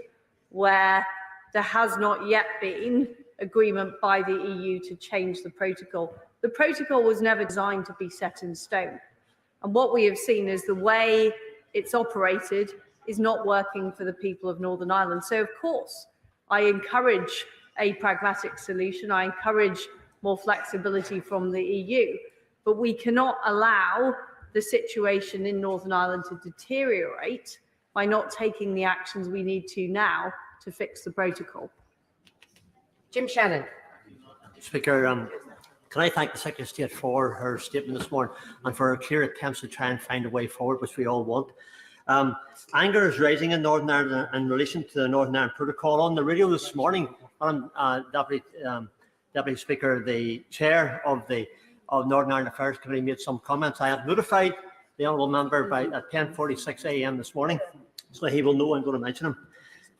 where there has not yet been agreement by the EU to change the protocol. The protocol was never designed to be set in stone. And what we have seen is the way it's operated is not working for the people of Northern Ireland. So, of course, I encourage a pragmatic solution. I encourage more flexibility from the EU. But we cannot allow the situation in Northern Ireland to deteriorate by not taking the actions we need to now to fix the protocol. Jim Shannon. Speaker, can I thank the Secretary of State for her statement this morning and for her clear attempts to try and find a way forward, which we all want. Anger is rising in Northern Ireland in relation to the Northern Ireland Protocol. On the radio this morning, Deputy Speaker, the chair of the Northern Ireland Affairs Committee made some comments. I have notified the honourable member at 10:46 a.m. this morning, so he will know I'm going to mention him.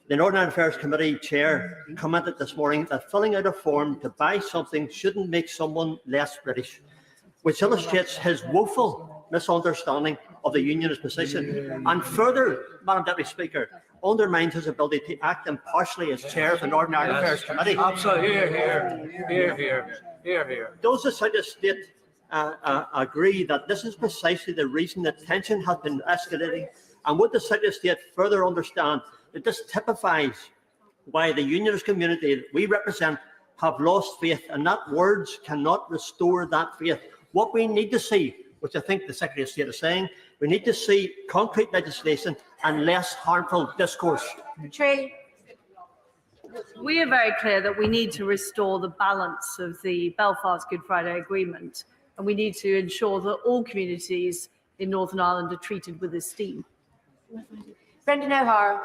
The Northern Ireland Affairs Committee chair commented this morning that filling out a form to buy something shouldn't make someone less British, which illustrates his woeful misunderstanding of the unionist position and further, Madam Deputy Speaker, undermines his ability to act impartially as chair of the Northern Ireland Affairs Committee. Absolutely. Here. Does the Secretary of State agree that this is precisely the reason that tension has been escalating? And would the Secretary of State further understand that this typifies why the unionist community that we represent have lost faith, and that words cannot restore that faith? What we need to see, which I think the Secretary of State is saying, we need to see concrete legislation and less harmful discourse. We are very clear that we need to restore the balance of the Belfast Good Friday Agreement, and we need to ensure that all communities in Northern Ireland are treated with esteem. Brendan O'Hara.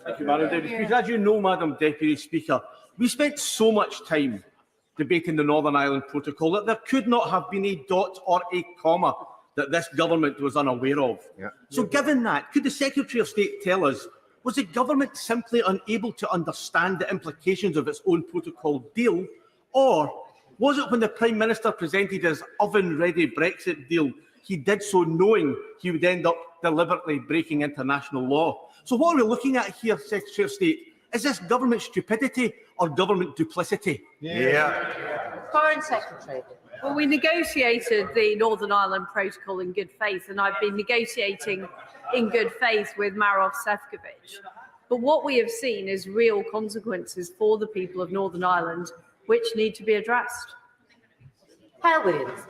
Thank you, Madam Deputy Speaker. As you know, Madam Deputy Speaker, we spent so much time debating the Northern Ireland Protocol that there could not have been a dot or a comma that this government was unaware of. So given that, could the Secretary of State tell us, was the government simply unable to understand the implications of its own protocol deal, or was it when the Prime Minister presented his oven-ready Brexit deal, he did so knowing he would end up deliberately breaking international law? So what are we looking at here, Secretary of State? Is this government stupidity or government duplicity? Foreign Secretary. Well, we negotiated the Northern Ireland Protocol in good faith, and I've been negotiating in good faith with Maroš Šefčovič. But what we have seen is real consequences for the people of Northern Ireland, which need to be addressed. Hal Williams.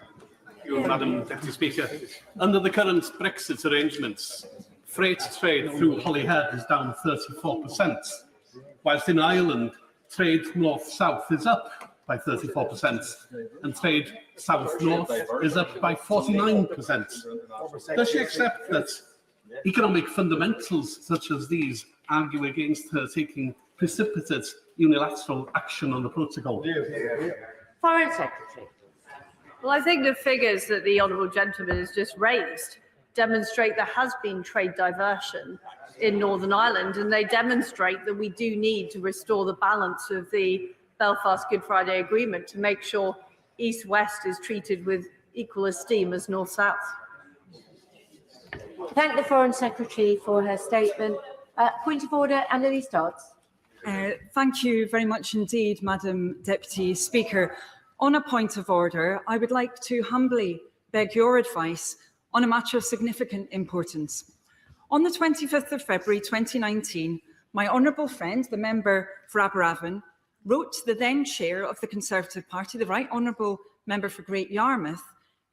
Madam Deputy Speaker, under the current Brexit arrangements, freight trade through Holyhead is down 34%, whilst in Ireland, trade north-south is up by 34%, and trade south-north is up by 49%. Does she accept that economic fundamentals such as these argue against her taking precipitate unilateral action on the protocol? Foreign Secretary. Well, I think the figures that the honourable gentleman has just raised demonstrate there has been trade diversion in Northern Ireland, and they demonstrate that we do need to restore the balance of the Belfast Good Friday Agreement to make sure East-West is treated with equal esteem as North-South. Thank the Foreign Secretary for her statement. Point of order, Annalise Dodds. Thank you very much indeed, Madam Deputy Speaker. On a point of order, I would like to humbly beg your advice on a matter of significant importance. On the 25th of February 2019, my honourable friend, the member for Aberavon, wrote to the then chair of the Conservative Party, the Right Honourable Member for Great Yarmouth,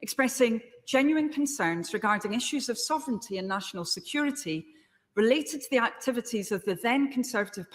expressing genuine concerns regarding issues of sovereignty and national security related to the activities of the then Conservative